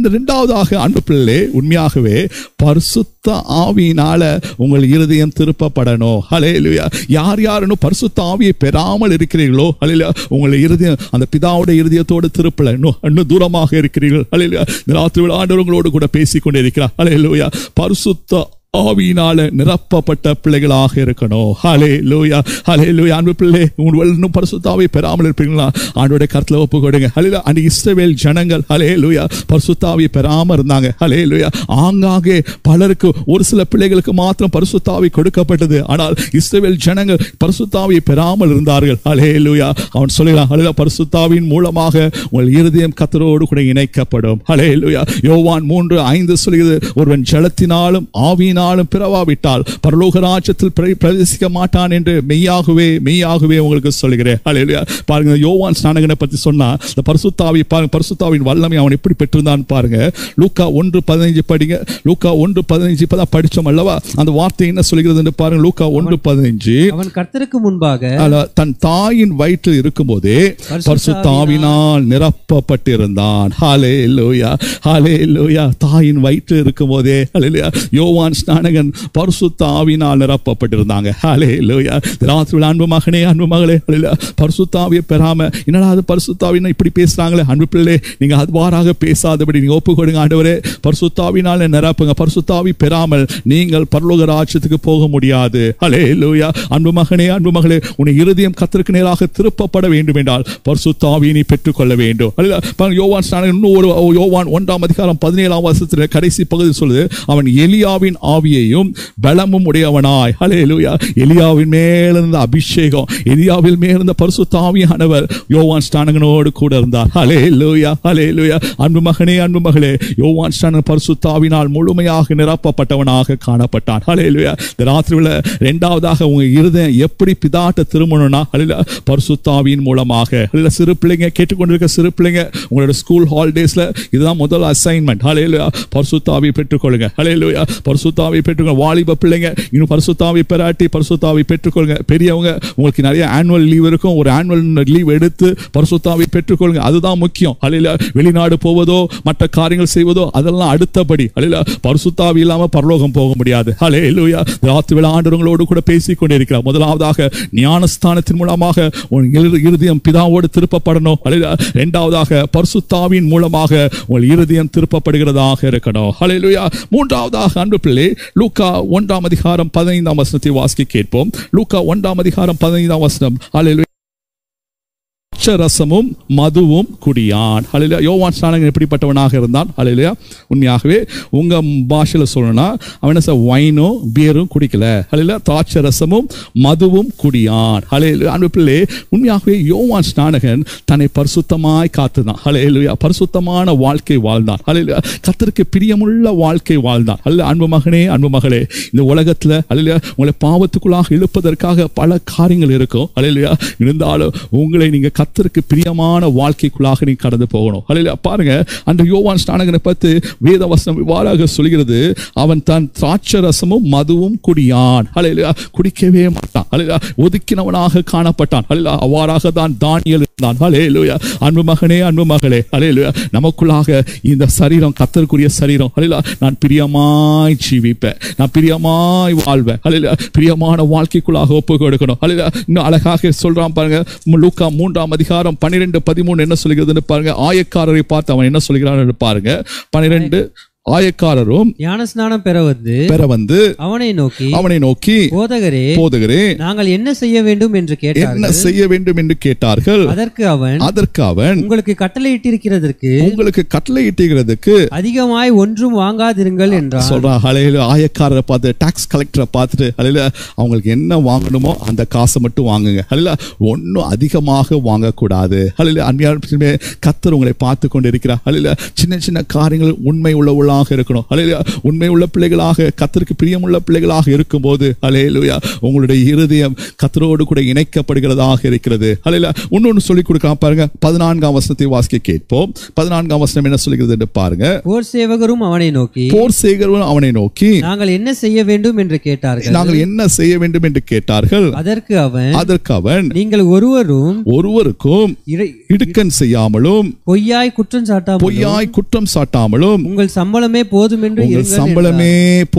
இரண்டாவதாக அன்பு பிள்ளை, உண்மையாகவே பரிசுத்த ஆவியினால உங்கள் இருதயம் திருப்பப்படணும். ஹல்லேலூயா. யார் யாருன்னு பரிசுத்த ஆவியை பெறாமல் இருக்கிறீர்களோ, ஹல்லேலூயா, உங்கள் இருதயம் அந்த பிதாவுடைய இருதயத்தோடு திருப்பல, இன்னும் தூரமாக இருக்கிறீர்கள். ஹல்லேலூயா. இந்த ராத்திரி ஆண்டவர் உங்களோடு கூட பேசிக்கொண்டே இருக்கிறார். ஹல்லேலூயா. பரிசுத்த ஆவியினால நிரப்பப்பட்ட பிள்ளைகளாக இருக்கணும். ஹல்லேலூயா, ஹல்லேலூயா. அன்பு பிள்ளை, உங்கள் இன்னும் பரிசுத்த ஆவியை பெறாமல் இருப்பீங்களா? ஆண்டவருடைய கருத்துல ஒப்பு கொடுங்க. ஹல்லேலூயா. அந்த இஸ்ரவேல் ஜனங்கள், ஹல்லேலூயா, பரிசுத்த ஆவியை பெறாமல் இருந்தாங்க. ஹல்லேலூயா. ஆங்காங்கே பலருக்கு, ஒரு சில பிள்ளைகளுக்கு மாத்திரம் பரிசுத்த ஆவி கொடுக்கப்பட்டது. ஆனால் இஸ்ரவேல் ஜனங்கள் பரிசுத்த ஆவியை பெறாமல் இருந்தார்கள். ஹல்லேலூயா. அவன் சொல்லுகிறான், ஹல்லேலூயா, பரிசுத்த ஆவியின் மூலமாக உங்கள் இருதயம் கர்த்தரோடு கூட இணைக்கப்படும். ஹல்லேலூயா. யோவான் 3:5 சொல்கிறது, ஒருவன் ஜலத்தினாலும் ஆவியினாலும் பிறவாவிட்டால் பரலோக ராஜ்யத்தில் பிரவேசிக்க மாட்டான் என்று மெய்யாகவே மெய்யாகவே உங்களுக்கு சொல்கிறேன். ஹல்லேலூயா. பாருங்க, யோவான் ஸ்நானகனை பற்றி சொன்னா, இந்த பரிசுத்த ஆவி பாருங்க, பரிசுத்த ஆவியின் வல்லமை அவன் எப்படி பெற்றிருந்தான் பாருங்க. லூக்கா 1:15 படிங்க. லூக்கா 1:15 இப்பதான் படிச்சோம் அல்லவா? அந்த வார்த்தை என்ன சொல்கிறது என்று பாருங்க. லூக்கா 1:15, அவன் கர்த்தருக்கு முன்பாக தன் தாயின் வயிற்றில் இருக்கும்போதே பரிசுத்த ஆவியினால் நிரப்பப்பட்டிருந்தான். ஹல்லேலூயா, ஹல்லேலூயா. தாயின் வயிற்றில் இருக்கும்போதே, ஹல்லேலூயா, யோவான் ஸ்நானகன் பரிசுத்த ஆவியினால் நிரப்பப்பட்டிருந்தாங்க. ஹல்லேலூயா. ராத்திரி அன்பு மகனே, அன்பு மகளே, ஹல்லேலூயா, பரிசுத்த ஆவியை பெறாம என்னடா அது பரிசுத்த ஆவினா இப்படி பேசுறாங்களே, அன்பு பிள்ளை, நீங்க அவ்வாறாக பேசாதபடி நீங்க ஒப்பு கொடுங்க. ஆண்டவரே, பரிசுத்த ஆவியினால நிரப்புங்க. பரிசுத்த ஆவி பெறாமல் நீங்கள் பரலோக ராஜ்யத்துக்கு போக முடியாது. ஹல்லேலூயா. அன்பு மகனே, அன்பு மகளே, உன் இருதயம் கர்த்தருக்கு நேராக திருப்பப்பட வேண்டும் என்றால் பரிசுத்த ஆவியை நீ பெற்றுக்கொள்ள வேண்டும். ஹல்லேலூயா. யோவான் ஸ்நானகன் இன்னும் ஒரு யோவான் 1ஆம் அதிகாரம் 17ஆம் வசனத்தில் கடைசி பகுதி சொல்லுது, அவன் எலியாவின் ஆவியையும் பலமும் உடையவனாய். ஹல்லேலூயா. எலியாவின் மேலிருந்த அபிஷேகம், எலியாவின் மேலிருந்த பரிசுத்த ஆவியானவர் யோவான் ஸ்நானகனோடு கூட இருந்தார். ஹல்லேலூயா, ஹல்லேலூயா. அன்பு மகனே, அன்பு மகளே, யோவான் ஸ்நானகன் பரிசுத்த ஆவியினால் முழுமையாக நிரப்பப்பட்டவனாக காணப்பட்டான். ஹல்லேலூயா. இந்த ராத்திரியில இரண்டாவதாக உங்க இருதயம் எப்படி பிதாட்ட திரும்பணும்னா, ஹல்லேலூயா, பரிசுத்த ஆவியின் மூலமாக. ஹல்லேலூயா. சிறு பிள்ளைங்க, கேட்டுக்கொண்டிருக்க சிறு பிள்ளைங்க, உங்களோட ஸ்கூல் ஹாலிடேஸ்ல இதுதான் முதல் அசைன்மெண்ட். ஹல்லேலூயா. பரிசுத்த ஆவியை பெற்றுக்கொள்ளுங்க. ஹல்லேலூயா. பரிசுத்த ஆவியை பெற்றுக்கொள்ளுங்க. வாலிப பிள்ளைங்க, இன்னும் பரிசுத்த ஆவியை பெறாட்டி பரிசுத்த ஆவியை பெற்றுக்கொள்ளுங்க. பெரியவங்க, உங்களுக்கு நிறைய ஆனுவல் லீவ் இருக்கும், ஒரு ஆனுவல் லீவ் எடுத்து பரிசுத்த ஆவியை பெற்றுக்கொள்ளுங்க. அதுதான் முக்கியம். ஹல்லேலூயா. வெளிநாடு போவதோ மற்ற காரியங்கள் செய்வதோ அதெல்லாம் அடுத்தபடி. ஹல்லேலூயா. பரிசுத்த ஆவி இல்லாம பரலோகம் போக முடியாது. ஹல்லேலூயா. ராத்திரி ஆண்டவங்களோடு கூட பேசிக் கொண்டிருக்கிறார். முதலாவதாக ஞானஸ்தானத்தின் மூலமாக உன் இருதயம் பிதாவோடு திருப்பப்படணும். ஹல்லேலூயா. இரண்டாவதாக பரிசுத்த ஆவியின் மூலமாக உங்கள் இருதயம் திருப்பப்படுகிறதாக இருக்கணும். ஹல்லேலூயா. மூன்றாவதாக அன்பு பிள்ளை, லூக்கா 1ஆம் அதிகாரம் 15ஆம் வசனத்தை வாசிக்க கேட்போம். லூக்கா 1ஆம் அதிகாரம் 15ஆம் வசனம். ஹல்லேலூயா. திராட்சரசமும் மதுவும் குடியான். ஹல்லேலூயா. யோவான் ஸ்நானகன் எப்படிப்பட்டவனாக இருந்தான்? ஹல்லேலூயா. உண்மையாகவே உங்க பாஷையில் சொல்லணும்னா அவன் என்ன வைனும் பியரும் குடிக்கல. ஹல்லேலூயா. திராட்சரசமும் மதுவும் குடியான். ஹல்லேலூயா. அன்பு பிள்ளை, உண்மையாகவே யோவான் ஸ்நானகன் தன்னை பரிசுத்தமாய் காத்துதான். ஹல்லேலூயா. பரிசுத்தமான வாழ்க்கை வாழ்ந்தான். ஹல்லேலூயா. கர்த்தருக்கு பிரியமுள்ள வாழ்க்கை வாழ்ந்தான். ஹல்லேலூயா. அன்பு மகனே, அன்பு மகளே, இந்த உலகத்துல ஹல்லேலூயா உங்களை பாவத்துக்குள்ளாக இழுப்பதற்காக பல காரியங்கள் இருக்கும். ஹல்லேலூயா. இருந்தாலும் உங்களை நீங்க கர்த்தருக்கு பிரியமான வாழ்க்கைக்குள்ளாக நீங்க கடந்து போகணும். ஹல்லேலூயா. பாருங்க, அந்த யோவான் ஸ்நானகனை பத்தி வேதவசனம் இவ்வாறாக சொல்கிறது, அவன் தன் திராட்சரசமும் மதுவும் குடியான். ஹல்லேலூயா. குடிக்கவே மாட்டான். ஹல்லேலூயா. ஒதுக்கினவனாக காணப்பட்டான். ஹல்லேலூயா. அவ்வாறாக தான் தானியேல் இருந்தான். ஹல்லேலூயா. அன்பு மகனே, அன்பு மகளே, ஹல்லேலூயா. நமக்குள்ளாக இந்த சரீரம் கர்த்தருக்குரிய சரீரம். ஹல்லேலூயா. நான் பிரியமாய் ஜீவிப்பேன், நான் பிரியமாய் வாழ்வேன். ஹல்லேலூயா. பிரியமான வாழ்க்கைக்குள்ளாக ஒப்பு கொடுக்கணும். ஹல்லேலூயா. இன்னும் அழகாக சொல்றான் பாருங்க, லூக்கா 3:12-13 என்ன சொல்கிறதுன்னு பாருங்க. ஆயக்காரரை பார்த்து அவன் என்ன சொல்கிறான்னு பாருங்க. 12 ஆயக்காரரும் ஞானஸ்நானம் பெற வந்து அவனை நோக்கி போதகரே நாங்கள் என்ன செய்ய வேண்டும் என்று கேட்டார்கள். அதற்கு அவன் உங்களுக்கு கட்டளையிட்டிருக்கிறதற்கு அதிகமாய் ஒன்றும் வாங்காதிருங்கள் என்றார். சொல்றான். ஹல்லேலூயா. ஆயக்காரரை பார்த்து, டாக்ஸ் கலெக்டரை பார்த்துட்டு, ஹல்லேலூயா, அவங்களுக்கு என்ன வாங்கணுமோ அந்த காசை மட்டும் வாங்குங்க. ஹல்லேலூயா. ஒன்னும் அதிகமாக வாங்கக்கூடாது. ஹல்லேலூயா. அன்பியானவர்களே, கர்த்தர் உங்களை பார்த்து கொண்டிருக்கிறார். ஹல்லேலூயா. சின்ன சின்ன காரியங்கள் உண்மை உள்ளவர்களாக இருக்கணும். ஹல்லேலூயா. உண்மை உள்ள பிள்ளைகளாக, கர்த்தருக்கு பிரியமுள்ள பிள்ளைகளாக இருக்கும்போது ஹல்லேலூயா உங்களுடைய இருதயம் கர்த்தரோடு கூட இணைக்கப்படுகிறதாக இருக்கிறது. ஹல்லேலூயா. இன்னொன்னு சொல்லிக் கொடுக்கலாம் பாருங்க. 14ஆம் வசனத்தை வாசிக்க கேட்போம். 14ஆம் வசனம் என்ன சொல்கிறது என்று பாருங்க. போர் சேவகரும் அவனை நோக்கி நாங்கள் என்ன செய்ய வேண்டும் என்று கேட்டார்கள். அதற்கு அவன் நீங்கள் ஒருவருக்கும் இடுக்கண் செய்யாமலும் பொய்யாய் குற்றம் சாட்டாமலும் உங்கள் சம்பளமே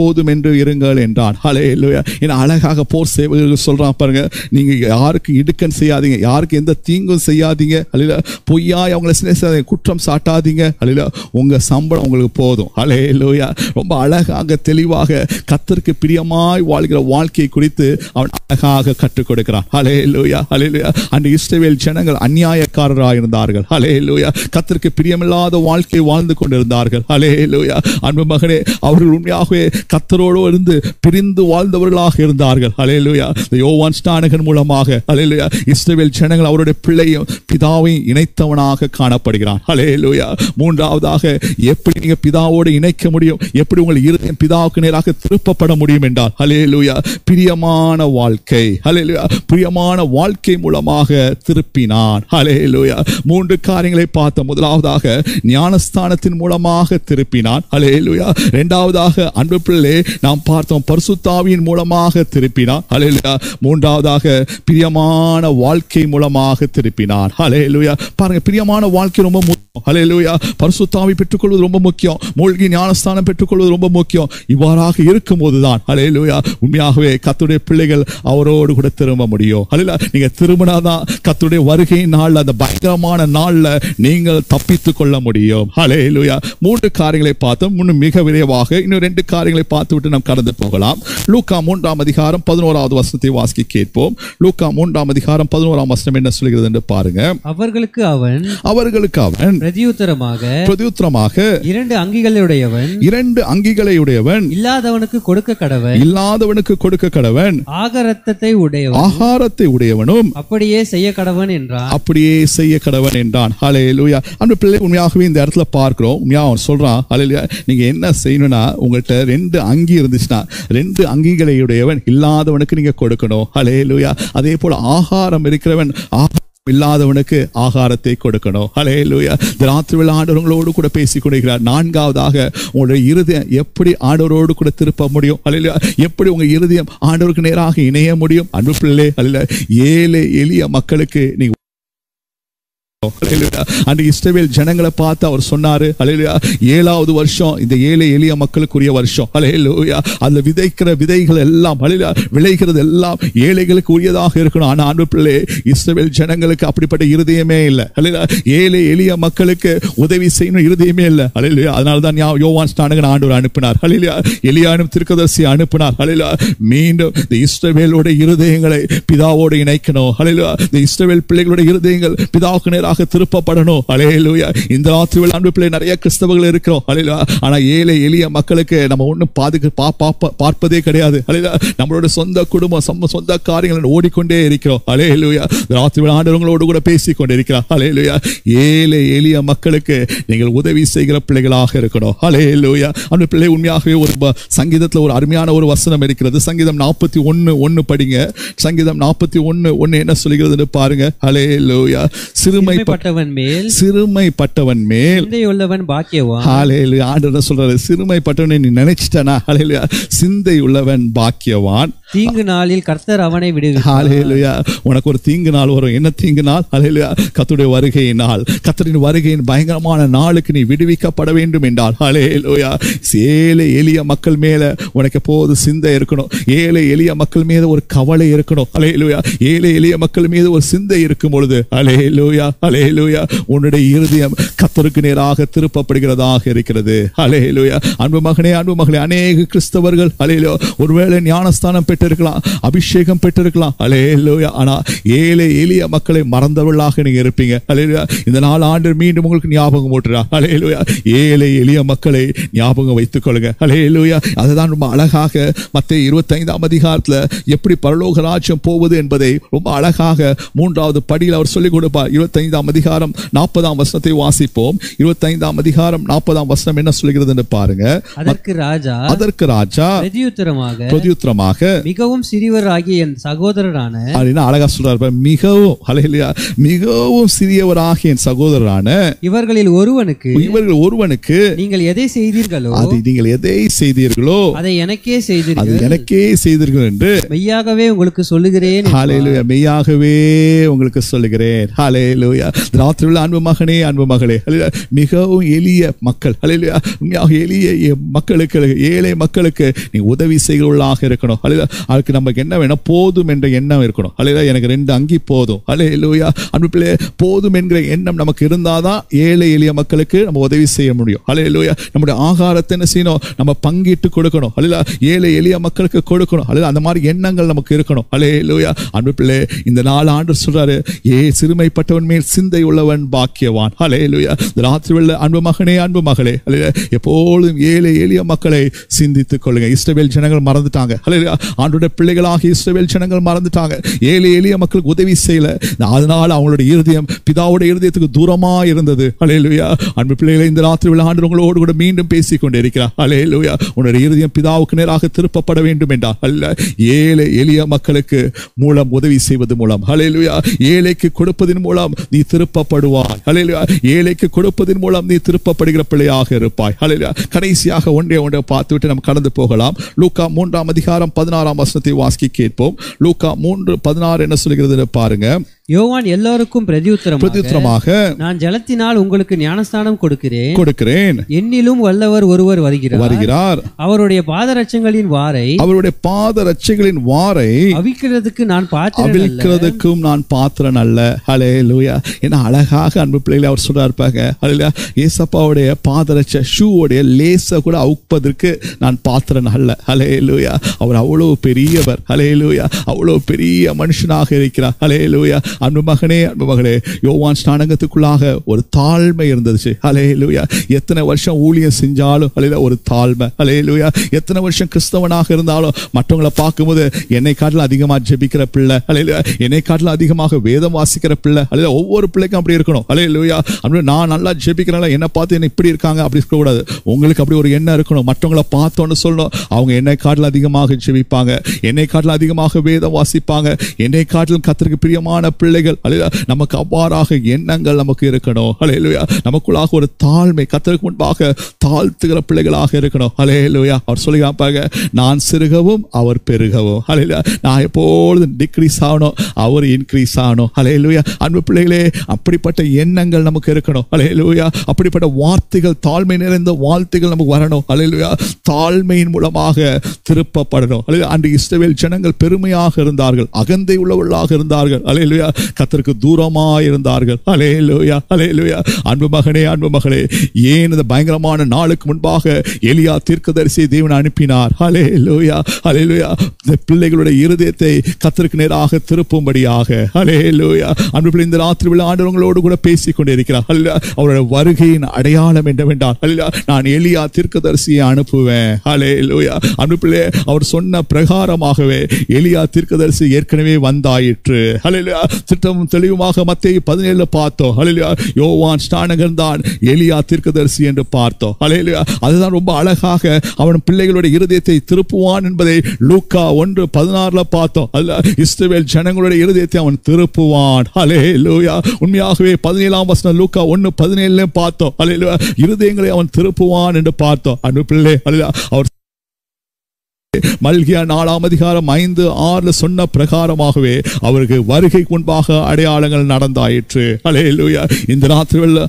போதும் என்று இருங்கள் என்றான். ஹல்லேலூயா. அழகாக போர் சேவகர்கள் சொல்றான் பாருங்க, நீங்க யாருக்கு இடுக்கண் செய்யாதீங்க, யாருக்கு எந்த தீங்கும் செய்யாதீங்க. ஹல்லேலூயா. பொய்யாய் அவங்களை செய்யாதீங்க, குற்றம் சாட்டாதீங்க. ஹல்லேலூயா. உங்க சம்பளம் உங்களுக்கு போதும். ஹல்லேலூயா. ரொம்ப அழகாக தெளிவாக கர்த்தருக்கு பிரியமாய் வாழ்கிற வாழ்க்கையை குறித்து அவன் அழகாக கற்றுக் கொடுக்கிறான். ஹல்லேலூயா. ஹல்லேலூயா. அந்த இஸ்ரவேல் ஜனங்கள் அநியாயக்காரராக இருந்தார்கள். ஹல்லேலூயா. கர்த்தருக்கு பிரியமில்லாத வாழ்க்கை வாழ்ந்து கொண்டிருந்தார்கள். ஹல்லேலூயா. அன்பு மகனே, அவர்கள் உண்மையாகவே கர்த்தரோடு இருந்து பிரிந்து வாழ்ந்தவர்களாக இருந்தார்கள். ஹல்லேலூயா. யோவான் ஸ்நானகன் மூலமாக ஹல்லேலூயா இஸ்ரவேல் ஜனங்கள் அவருடைய பிள்ளையும் பிதாவையும் இணைத்தவனாக காணப்படுகிறான். ஹல்லேலூயா. மூன்றாவதாக, எப்படி நீங்க பிதாவோடு இணைக்க முடியும், எப்படி உங்கள் இருதயம் பிதாவுக்கு நேராக திருப்பப்பட முடியும் என்றால் ஹல்லேலூயா பிரியமான வாழ்க்கை. ஹல்லேலூயா. பிரியமான வாழ்க்கை மூலமாக திருப்பினான். ஹல்லேலூயா. 3 காரியங்களை பார்த்த. முதலாவதாக ஞானஸ்தானத்தின் மூலமாக திருப்பினான். ஹல்லேலூயா. இரண்டாவதாக அன்பு பிள்ளை நாம் பார்த்தோம், பரிசுத்தாவியின் மூலமாக திருப்பினான். ஹல்லேலூயா. மூன்றாவதாக பிரியமான வாழ்க்கை மூலமாக திருப்பினான். ஹல்லேலூயா. பாருங்க, பிரியமான வாழ்க்கை ரொம்ப முக்கியம். ஹல்லேலூயா. பரிசுத்தாவி பெற்றுக்கொள்வது ரொம்ப முக்கியம். மூழ்கி ஞானஸ்தானம் பெற்றுக்கொள்வது ரொம்ப முக்கியம். இவ்வாறாக இருக்கும்போதுதான் ஹல்லேலூயா உண்மையாகவே கர்த்தருடைய பிள்ளைகள் அவரோடு கூட திரும்ப முடியும். ஹல்லேலூயா. நீங்க திரும்பினாதான் கர்த்தருடைய வருகை நாள்ல, அந்த பயங்கரமான நாள்ல நீங்கள் தப்பித்துக் கொள்ள முடியும். ஹல்லேலூயா. 3 காரியங்களை பார்த்தோம். இன்னும் மிக விரைவாக இன்னும் 2 காரியங்களை பார்த்துவிட்டு நாம் கடந்து போகலாம். லூக்கா 3:11 வசனத்தை வாசிக்க கேட்போம். லூக்கா 3:11 என்ன சொல்கிறது என்று பாருங்க. அவர்களுக்கு அவன் பிரதியுத்தரமாக 2 அங்கிகளையுடையவன் இல்லாதவனுக்கு கொடுக்க கடவன் ஆகாரத்தை உடையவனும் அப்படியே செய்ய கடவன் என்றான். ஹல்லேலூயா. அந்த பிள்ளை உண்மையாகவே இந்த இடத்துல பார்க்கிறோம். உண்மையாக சொல்றான். ஹல்லேலூயா. நீங்க என்ன செய்யணும்னா, உங்கள்கிட்ட 2 அங்கி இருந்துச்சுன்னா 2 அங்கிகளையுடையவன் இல்லாதவனுக்கு நீங்க கொடுக்கணும். ஹல்லேலூயா. அதே போல ஆகாரம் இருக்கிறவன் இல்லாதவனுக்கு ஆகாரத்தை கொடுக்கணும். ஹல்லேலூயா. ராத்திரிவேளை ஆண்டவர் உங்களோடு கூட பேசிக் கொண்டிருக்கிறார். 4ஆவதாக, உங்களுடைய இருதயம் எப்படி ஆண்டவரோடு கூட திருப்ப முடியும்? ஹல்லேலூயா. எப்படி உங்க இருதயம் ஆண்டவருக்கு நேராக இணைய முடியும்? அன்பு பிள்ளை, ஹல்லேலூயா, ஏழை எளிய மக்களுக்கு நீங்க அன்றைக்கு இஸ்ரவேல் ஜனங்களை பார்த்து அவர் சொன்னாரு, அல்லேலூயா, 7வது வருஷம் இந்த ஏழை எளிய மக்களுக்குரிய வருஷம், அல்லேலூயா. அதுல விதைக்கிற விதைகள் எல்லாம், அல்லேலூயா, விளைகிறது எல்லாம் ஏழைகளுக்கு உரியதாக இருக்கணும். ஆனா அன்பு பிள்ளை, இஸ்ரவேல் ஜனங்களுக்கு அப்படிப்பட்ட இருதயமே இல்லை, அல்லேலூயா. ஏழை எளிய மக்களுக்கு உதவி செய்யணும் இருதயமே இல்லை, அல்லேலூயா. அதனால தான் யோவான் ஸ்நானகன் ஆண்டவர் அனுப்பினார், அல்லேலூயா. எலியானும் தீர்க்கதரிசி அனுப்பினார், அல்லேலூயா. மீண்டும் இந்த இஸ்ரவேலோட இருதயங்களை பிதாவோடு இணைக்கணும், அல்லேலூயா. இந்த இஸ்ரவேல் பிள்ளைகளோட இருதயங்கள் பிதாவுக்கு நேராக திருப்பப்படணும், அல்லேலூயா. இந்த ராத்திரியில் அன்பு பிள்ளை நிறைய கிறிஸ்தவர்கள் இருக்கிறோம், அல்லேலூயா. ஆனா ஏழை எளிய மக்களுக்கு நம்ம ஒன்றும் பார்ப்பதே கிடையாது, அல்லேலூயா. நம்மளோட சொந்த குடும்பம், சொந்த காரியங்கள் ஓடிக்கொண்டே இருக்கிறோம், அல்லேலூயா. ராத்திரியில் ஆண்டவங்களோடு கூட பேசிக்கொண்டே இருக்கிறார், அல்லேலூயா. ஏழை எளிய மக்களுக்கு நீங்கள் உதவி செய்கிற பிள்ளைகளாக இருக்கணும், அல்லேலூயா. அன்பு பிள்ளை, உண்மையாகவே ஒரு சங்கீதத்தில் ஒரு அருமையான ஒரு வசனம் இருக்கிறது. சங்கீதம் 41:1 படிங்க. சங்கீதம் 41:1 என்ன சொல்கிறது பாருங்க, அல்லேலூயா. சிறுமைப்பட்டவன் மேல் சிந்தையுள்ளவன் பாக்கியவான். ஹல்லேலூயா. ஆண்டவர் என்ன சொல்றாரு? சிறுமைப்பட்டவனை நீ நினைச்சிட்டனா, ஹல்லேலூயா, சிந்தை உள்ளவன் பாக்கியவான். தீங்கு நாளில் கர்த்தர் அவனை விடுவிப்பார். ஹல்லேலூயா. உனக்கு ஒரு தீங்கு நாள் வரும். என்ன தீங்கு நாள்? ஹல்லேலூயா, கர்த்தருடைய வருகையின் நாள். கர்த்தரின் வருகையின் பயங்கரமான நாளுக்கு நீ விடுவிக்கப்பட வேண்டும் என்றால், ஹல்லேலூயா, ஏழை எளிய மக்கள் மேல உனக்கு எப்போது சிந்தை இருக்கணும். ஏழை எளிய மக்கள் மீது ஒரு கவலை இருக்கணும், ஹல்லேலூயா. ஏழை எளிய மக்கள் மீது ஒரு சிந்தை இருக்கும் பொழுது, ஹல்லேலூயா, ஹல்லேலூயா, உன்னுடைய இருதயம் கர்த்தருக்கு நேராக திருப்பப்படுகிறதாக இருக்கிறது, ஹல்லேலூயா. அன்பு மகனே, அன்பு மகளே, அநேக கிறிஸ்தவர்கள், ஹல்லேலூயா, ஒருவேளை ஞானஸ்தானம் பெற்றிருக்கலாம், அபிஷேகம் பெற்றிருக்கலாம், ஹல்லேலூயா. ஆனா ஏழை எளிய மக்களை மறந்தவர்களாக நீங்க இருப்பீங்க, ஹல்லேலூயா. இந்த நாள் ஆண்டு மீண்டும் உங்களுக்கு ஞாபகம் ஊட்டுறார், ஹல்லேலூயா. ஏழை எளிய மக்களை ஞாபகம் வைத்துக் கொள்ளுங்க, ஹல்லேலூயா. அதுதான் ரொம்ப அழகாக மத்தேயு 25ஆம் அதிகாரத்துல எப்படி பரலோக ராஜ்யம் போவது என்பதை ரொம்ப அழகாக 3வது படியில் அவர் சொல்லிக் கொடுப்பார். 25ஆம் அதிகாரம் 40ஆம் வசனத்தை வாசிப்போம். 25ஆம் அதிகாரம் 40ஆம் வசனம் என்ன சொல்கிறது என்று பாருங்க. அதற்கு ராஜா பிரதியுத்தரமாக மிகவும் சிறியவராகிய என் சகோதரரான, அப்படின்னா அழகா சொல்றாரு, மிகவும், ஹல்லேலூயா, மிகவும் சிறியவராகிய என் சகோதரரான இவர்கள் ஒருவனுக்கு நீங்கள் எதை செய்தீர்களோ அதை எனக்கே செய்தீர்கள் என்று மெய்யாகவே உங்களுக்கு சொல்லுகிறேன், ஹல்லேலூயா, மெய்யாகவே உங்களுக்கு சொல்லுகிறேன், ஹல்லேலூயா. ராத்திரியில் அன்பு மகனே, அன்பு மகளே, ஹல்லேலூயா, மிகவும் எளிய மக்கள், ஹல்லேலூயா, உண்மையாக எளிய மக்களுக்கு, ஏழை மக்களுக்கு நீ உதவி செய்கிறவர்களாக இருக்கணும், ஹல்லேலூயா. அதுக்கு நமக்கு என்ன வேணும்? போதும் என்ற எண்ணம் இருக்கணும், ஹல்லேலூயா. எனக்கு 2 அங்கி போதும், ஹல்லேலூயா. அன்பு பிள்ளை, போதும் என்கிற எண்ணம் நமக்கு இருந்தாதான் ஏழை எளிய மக்களுக்கு நம்ம உதவி செய்ய முடியும், ஹல்லேலூயா. நம்முடைய ஆகாரத்தை என்ன செய்யணும்? நம்ம பங்கிட்டு கொடுக்கணும், ஹல்லேலூயா. ஏழை எளிய மக்களுக்கு கொடுக்கணும், ஹல்லேலூயா. அந்த மாதிரி எண்ணங்கள் நமக்கு இருக்கணும், ஹல்லேலூயா. அன்பு பிள்ளை, இந்த நாள் ஆண்டவர் சொல்றாரு, சிறுமைப்பட்டவன் மேல் சிந்தை உள்ளவன் பாக்கியவான், ஹல்லேலூயா. ராத்திரியில் அன்பு மகனே, அன்பு மகளே, ஹல்லேலூயா, எப்பொழுதும் ஏழை எளிய மக்களை சிந்தித்துக் கொள்ளுங்க. இஸ்ரவேல் ஜனங்கள் மறந்துட்டாங்க, ஹல்லேலூயா. ஆண்டவருடைய பிள்ளைகளாக இஸ்ரவேல் ஜனங்கள் மறந்துட்டாங்க. ஏழை எளிய மக்களுக்கு உதவி செய்யல. அதனால அவங்களுடைய இருதயம் பிதாவுடைய இருதயத்துக்கு தூரமா இருந்தது, ஹல்லேலூயா. அன்பு பிள்ளைகளை, இந்த ராத்திரியில் ஆண்டவர் உங்களோடு கூட மீண்டும் பேசிக்கொண்டே இருக்கிறார், ஹல்லேலூயா. உன்னுடைய இருதயம் பிதாவுக்கு நேராக திருப்பப்பட வேண்டும் என்றால், அல்ல, ஏழை எளிய மக்களுக்கு மூலம் உதவி செய்வது மூலம், ஹல்லேலூயா, ஏழைக்கு கொடுப்பதன் மூலம் நீ திருப்பப்படுவாய், ஹல்லேலூயா. ஏழைக்கு கொடுப்பதன் மூலம் நீ திருப்பப்படுகிற பிள்ளையாக இருப்பாய், ஹல்லேலூயா. கடைசியாக ஒன்றை பார்த்துவிட்டு நம்ம கடந்து போகலாம். லூக்கா 3ஆம் அதிகாரம் 16ஆம் வசனத்தை வாசிக்க கேட்போம். லூக்கா 3:16 என்ன சொல்கிறது பாருங்க. யோவான் எல்லோருக்கும் பிரதியுத்தரமாக, நான் ஜலத்தினால் உங்களுக்கு ஞானஸ்தானம் கொடுக்கிறேன். என்னிலும் வல்லவர் ஒருவர் வருகிறார். அவருடைய பாதரட்சங்களின் வாரை அவிக்கிறதுக்கு நான் பாத்திரன் அல்ல, ஹல்லேலூயா. என்ன அழகாக அன்பு பிள்ளைகளை அவர் சொல்றாருப்பாங்க, ஹல்லேலூயா. ஏசப்பாவுடைய பாதரட்ச ஷூவோடைய லேச கூட அவுப்பதற்கு நான் பாத்திரன் அல்ல, ஹல்லேலூயா. அவர் அவ்வளவு பெரியவர், ஹல்லேலூயா. அவ்வளவு பெரிய மனுஷனாக இருக்கிறார், ஹல்லேலூயா. அன்பு மகனே, அன்பு மகளே, யோவான் ஸ்நானகத்துக்குள்ளாக ஒரு தாழ்மை இருந்துச்சு, ஹல்லேலூயா. எத்தனை வருஷம் ஊழியம் செஞ்சாலும், ஹல்லேலூயா, ஒரு தாழ்மை, ஹல்லேலூயா. எத்தனை வருஷம் கிறிஸ்தவனாக இருந்தாலும் மற்றவங்களை பார்க்கும்போது என்னை காட்டிலும் அதிகமாக ஜெபிக்கிற பிள்ளை, ஹல்லேலூயா, என்னை காட்டிலும் அதிகமாக வேதம் வாசிக்கிற பிள்ளை, ஹல்லேலூயா. ஒவ்வொரு பிள்ளைக்கும் அப்படி இருக்கணும், ஹல்லேலூயா. நான் நல்லா ஜெபிக்கிறேன், என்னை பார்த்து என்ன இப்படி இருக்காங்க அப்படி இருக்கக்கூடாது. உங்களுக்கு அப்படி ஒரு எண்ணம் இருக்கணும். மற்றவங்களை பார்த்தோன்னு சொல்லணும், அவங்க என்னை காட்டிலும் அதிகமாக ஜெபிப்பாங்க, என்னை காட்டிலும் அதிகமாக வேதம் வாசிப்பாங்க, என்னை காட்டிலும் கர்த்தருக்கு பிரியமான பிள்ளை, பிள்ளைகள் அல்லேலூயா நமக்கு அவ்வாறாக எண்ணங்கள் நமக்கு இருக்கணும். அல்லேலூயா நமக்குள்ளாக ஒரு தாழ்மை, கர்த்தருக்கு முன்பாக தாழ்த்துகிற பிள்ளைகளாக இருக்கணும். அல்லேலூயா அவர் சொல்லுகிறாங்க, நான் சிறுகவும் அவர் பெருகவும். அல்லேலூயா நான் எப்பொழுதும் டிக்ரீஸ் ஆகணும், அவர் இன்க்ரீஸ் ஆகணும். அல்லேலூயா அன்பு பிள்ளைகளே அப்படிப்பட்ட எண்ணங்கள் நமக்கு இருக்கணும். அல்லேலூயா அப்படிப்பட்ட வார்த்தைகள், தாழ்மை நிறைந்த வார்த்தைகள் நமக்கு வரணும். அல்லேலூயா தாழ்மையின் மூலமாக திருப்பப்படணும். அல்லேலூயா அன்று இஸ்ரவேல் ஜனங்கள் பெருமையாக இருந்தார்கள், அகந்தை உள்ளவர்களாக இருந்தார்கள். அல்லேலூயா கர்த்தருக்கு தூரமாக இருந்தார்கள். அல்லேலூயா அல்லேலூயா அன்பு மகனே, அன்பு மகளே, ஏன் இந்த பயங்கரமான நாளுக்கு முன்பாக எலியா தீர்க்கதரிசியை தேவன் அனுப்பினார்? அல்லேலூயா அல்லேலூயா இந்த பிள்ளைகளுடைய இருதயத்தை கர்த்தருக்கு நேராக திருப்பும்படியாக. அல்லேலூயா அன்பு பிள்ளை, இந்த ராத்திரி விழா ஆண்டவங்களோடு கூட பேசிக் கொண்டிருக்கிறார். அல்லேலூயா அவருடைய வருகையின் அடையாளம் என்னவென்றால், அல்லேலூயா நான் எலியா தீர்க்கதரிசியை அனுப்புவேன். அல்லேலூயா அன்பு பிள்ளை, அவர் சொன்ன பிரகாரமாகவே எலியா தீர்க்கதரிசி ஏற்கனவே வந்தாயிற்று. அல்லேலூயா திட்டமும் தெளிவுமாக மத்தேயு 17 பார்த்தோம். அல்லேலூயா யோவான் ஸ்நானகன் தான் எலியா தீர்க்கதரிசி என்று பார்த்தோம். அல்லேலூயா அதுதான் ரொம்ப அழகாக அவன் பிள்ளைகளுடைய இருதயத்தை திருப்புவான் என்பதை லூக்கா 1:16 பார்த்தோம். அல்ல இஸ்ரவேல் ஜனங்களுடைய இருதயத்தை அவன் திருப்புவான். அல்லேலூயா உண்மையாகவே 17ஆம் வசனம் லூக்கா 1:17 பார்த்தோம். அல்லேலூயா இருதயங்களை அவன் திருப்புவான் என்று பார்த்தோம். அன்பு பிள்ளை, அல்லேலூயா அவர் மல்கியா 4:5-6 சொன்ன பிரகாரமாகவே அவருக்கு வருகை முன்பாக அடையாளங்கள் நடந்தாயிற்று. அல்லேலூயா இந்த ராத்திரியில்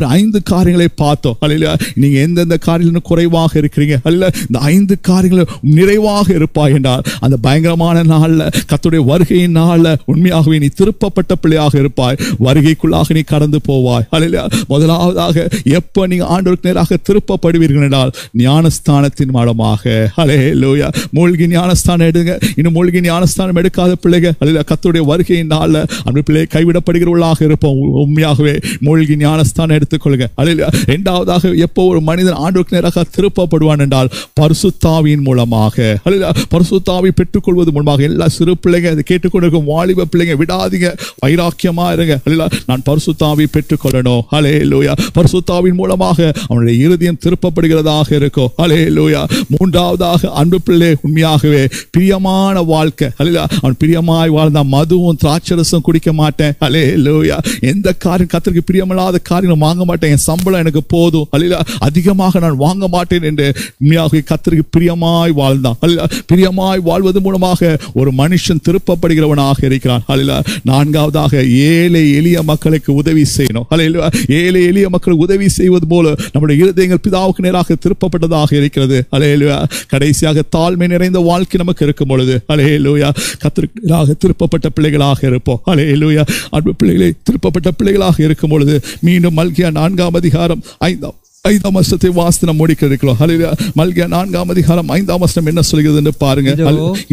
5 காரியங்களை பார்த்தோம். அல்லேலூயா நீங்க எந்தெந்த காரியங்களும் குறைவாக இருக்கிறீங்க, அல்ல இந்த 5 காரியங்களும் நிறைவாக இருப்பாய் என்றால் அந்த பயங்கரமான நாள்ல, கர்த்தருடைய வருகையின் நாள்ல உண்மையாகவே நீ திருப்பப்பட்ட பிள்ளையாக இருப்பாய். வருகைக்குள்ளாக நீ கடந்து போவாய். அல்லேலூயா முதலாவதாக எப்ப நீங்க ஆண்டவருக்கு நேராக திருப்பப்படுவீர்கள் என்றால் ஞானஸ்தானத்தின் மூலமாக. அல்லேலூயா மூழ்கி ஞானஸ்தானம் எடுங்க. இன்னும் மூழ்கி ஞானஸ்தானம் எடுக்காத பிள்ளைகள் அல்ல கர்த்தருடைய வருகையின் நாள்ல அந்த பிள்ளை கைவிடப்படுகிறவர்களாக இருப்போம். உண்மையாகவே மூழ்கி ஞானஸ்தானம் எடுத்துக்கொள்ளுங்க. அல்ல இரண்டாவதாக எப்போ ஒரு மனிதன் ஆண்டவருக்கு நேராக திருப்பப்படுவான் என்றால் பரிசுத்தாவியின் மூலமாக. அல்ல பரிசுத்தாவி பெற்றுக்கொள்வது மூலமாக. எல்லா சிறு பிள்ளைங்க அதை கேட்டுக்கொண்டிருக்கும் வாலிப பிள்ளைங்க விடாதீங்க, வைராக்கியமா இருங்க. அல்ல நான் பரிசுத்தாவி பெற்றுக்கொள்ளணும். அல்லேலூயா பரிசுத்தாவின் மூலமாக அவனுடைய இருதயம் திருப்பப்படுகிறதாக இருக்கும். அல்லேலூயா மூன்றாவதாக அன்பு பிள்ளை உண்மையாகவே பிரியமான வாழ்க்கை. அல்லேலூயா அவன் பிரியமாய் வாழ்ந்தான், மதுவும் திராட்சரசம் குடிக்க மாட்டேன். அல்லேலூயா எந்த காரியம் கர்த்தருக்கு பிரியமில்லாத காரியம் வாங்க மாட்டேன், என் சம்பளம் எனக்கு போதும், அல்லேலூயா அதிகமாக நான் வாங்க மாட்டேன் என்று உண்மையாகவே கர்த்தருக்கு பிரியமாய் வாழ்ந்தான். அல்லேலூயா பிரியமாய் வாழ்வது மூலமாக ஒரு மனுஷன் திருப்பப்படுகிறவனாக இருக்கிறான். அல்லேலூயா நான்காவதாக ஏழை எளிய மக்களுக்கு உதவி செய்யணும். அல்லேலூயா ஏழை எளிய மக்களுக்கு உதவி செய்வது போல நம்முடைய இருதயங்கள் பிதாவுக்கு நேராக திருப்பப்பட்டதாக இருக்கிறது. அல்லேலூயா கடைசியாக தாழ்மை நிறைந்த வாழ்க்கை நமக்கு இருக்கும் பொழுது அல்லேலூயா கர்த்தருக்கு நேராக திருப்பப்பட்ட பிள்ளைகளாக இருப்போம். அல்லேலூயா அன்பு பிள்ளைகளை திருப்பப்பட்ட பிள்ளைகளாக இருக்கும் பொழுது மீண்டும் மல்கியா 4:5 5ஆம் வசனத்தை வாசித்து நாம் முடிக்க இருக்கிறோம். அல்லேலூயா மல்கியா 4:5 என்ன சொல்கிறது என்று பாருங்க.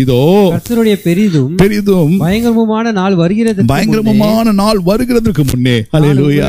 இதோ கர்த்தருடைய பெரிதும் பயங்கரமான நாள் வருகிறதற்கு முன்னே. அல்லேலூயா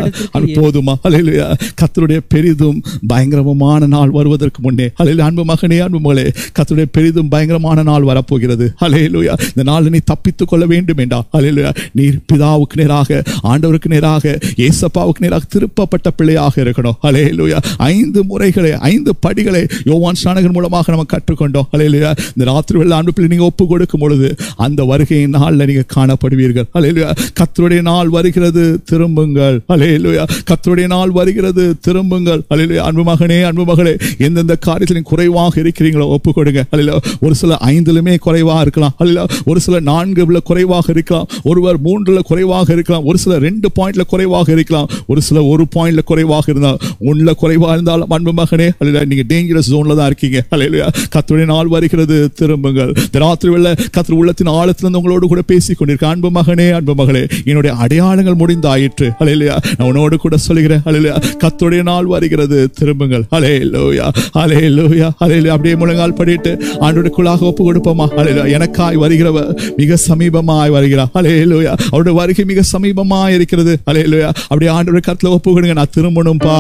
போதுமா? அல்லேலூயா கர்த்தருடைய பெரிதும் பயங்கரமான நாள் வருவதற்கு முன்னே. அல்லேலூயா அன்பு மகனே, அன்பு மகளே, கர்த்தருடைய பெரிதும் பயங்கரமான நாள் வரப்போகிறது. அல்லேலூயா இந்த நாளில் நீ தப்பித்துக் கொள்ள வேண்டும் என்றால் அல்லேலூயா நீ பிதாவுக்கு நேராக, ஆண்டவருக்கு நேராக, இயேசப்பாவுக்கு நேராக திருப்பப்பட்ட பிள்ளையாக இருக்கணும். அல்லேலூயா 5 முறைகளை 5 படிகளை யோவான் ஸ்நானகன் மூலமாக நம்ம கற்றுக்கொண்டோம். அல்லேலூயா இந்த ராத்திரி வேளை அன்பு பிள்ளை நீங்க ஒப்பு கொடுக்கும் பொழுது அந்த வருகையின் நாள்ல நீங்க காணப்படுவீர்கள். அல்லேலூயா கர்த்தருடைய நாள் வருகிறது, திரும்புங்கள். அல்லேலூயா கர்த்தருடைய நாள் வருகிறது, திரும்புங்கள். அல்லேலூயா அன்பு மகனே, அன்பு மகளே, எந்தெந்த காரியத்தில் குறைவாக இருக்கிறீங்களோ ஒப்பு கொடுங்க. அல்லேலூயா ஒரு சில 5லுமே குறைவாக இருக்கலாம். அல்லேலூயா ஒரு சில 4 குறைவாக இருக்கலாம், ஒருவர் 3 குறைவாக இருக்கலாம், ஒரு சில 2 பாயிண்ட்ல குறைவாக இருக்கலாம், ஒரு சில 1 பாயிண்ட்ல குறைவாக இருந்தால் 1 குறைவாக இருந்தாலும் அன்பு மகனே அல்லேலூயா நீங்க டேஞ்சரஸ் ஜோன்ல தான் இருக்கீங்க. அல்லேலூயா கர்த்தருடைய நாள் வருகிறது, திரும்புங்கள். ராத்திரி வேளை கர்த்தர் உள்ளத்தின் ஆழத்திலிருந்து உங்களோடு கூட பேசிக் கொண்டிருக்க அன்பு மகனே, அன்பு மகளே, என்னுடைய அடையாளங்கள் முடிந்தாயிற்று. அல்லேலூயா நான் உன்னோடு கூட சொல்கிறேன். அல்லேலூயா கர்த்தருடைய நாள் வருகிறது, திரும்புங்கள். அல்லேலூயா அல்லேலூயா அல்லேலூயா அப்படியே முழங்கால் படிட்டு ஆண்டவருக்குள்ளாக ஒப்பு கொடுப்போமா? அல்லேலூயா எனக்காய் வருகிறவர் மிக சமீபமாய் வருகிறார். அல்லேலூயா அவருடைய வருகை மிக சமீபமாய் இருக்கிறது. அல்லேலூயா அப்படியே ஆண்டவருடைய கருத்துல ஒப்பு கொடுங்க. நான் திரும்பணும்பா,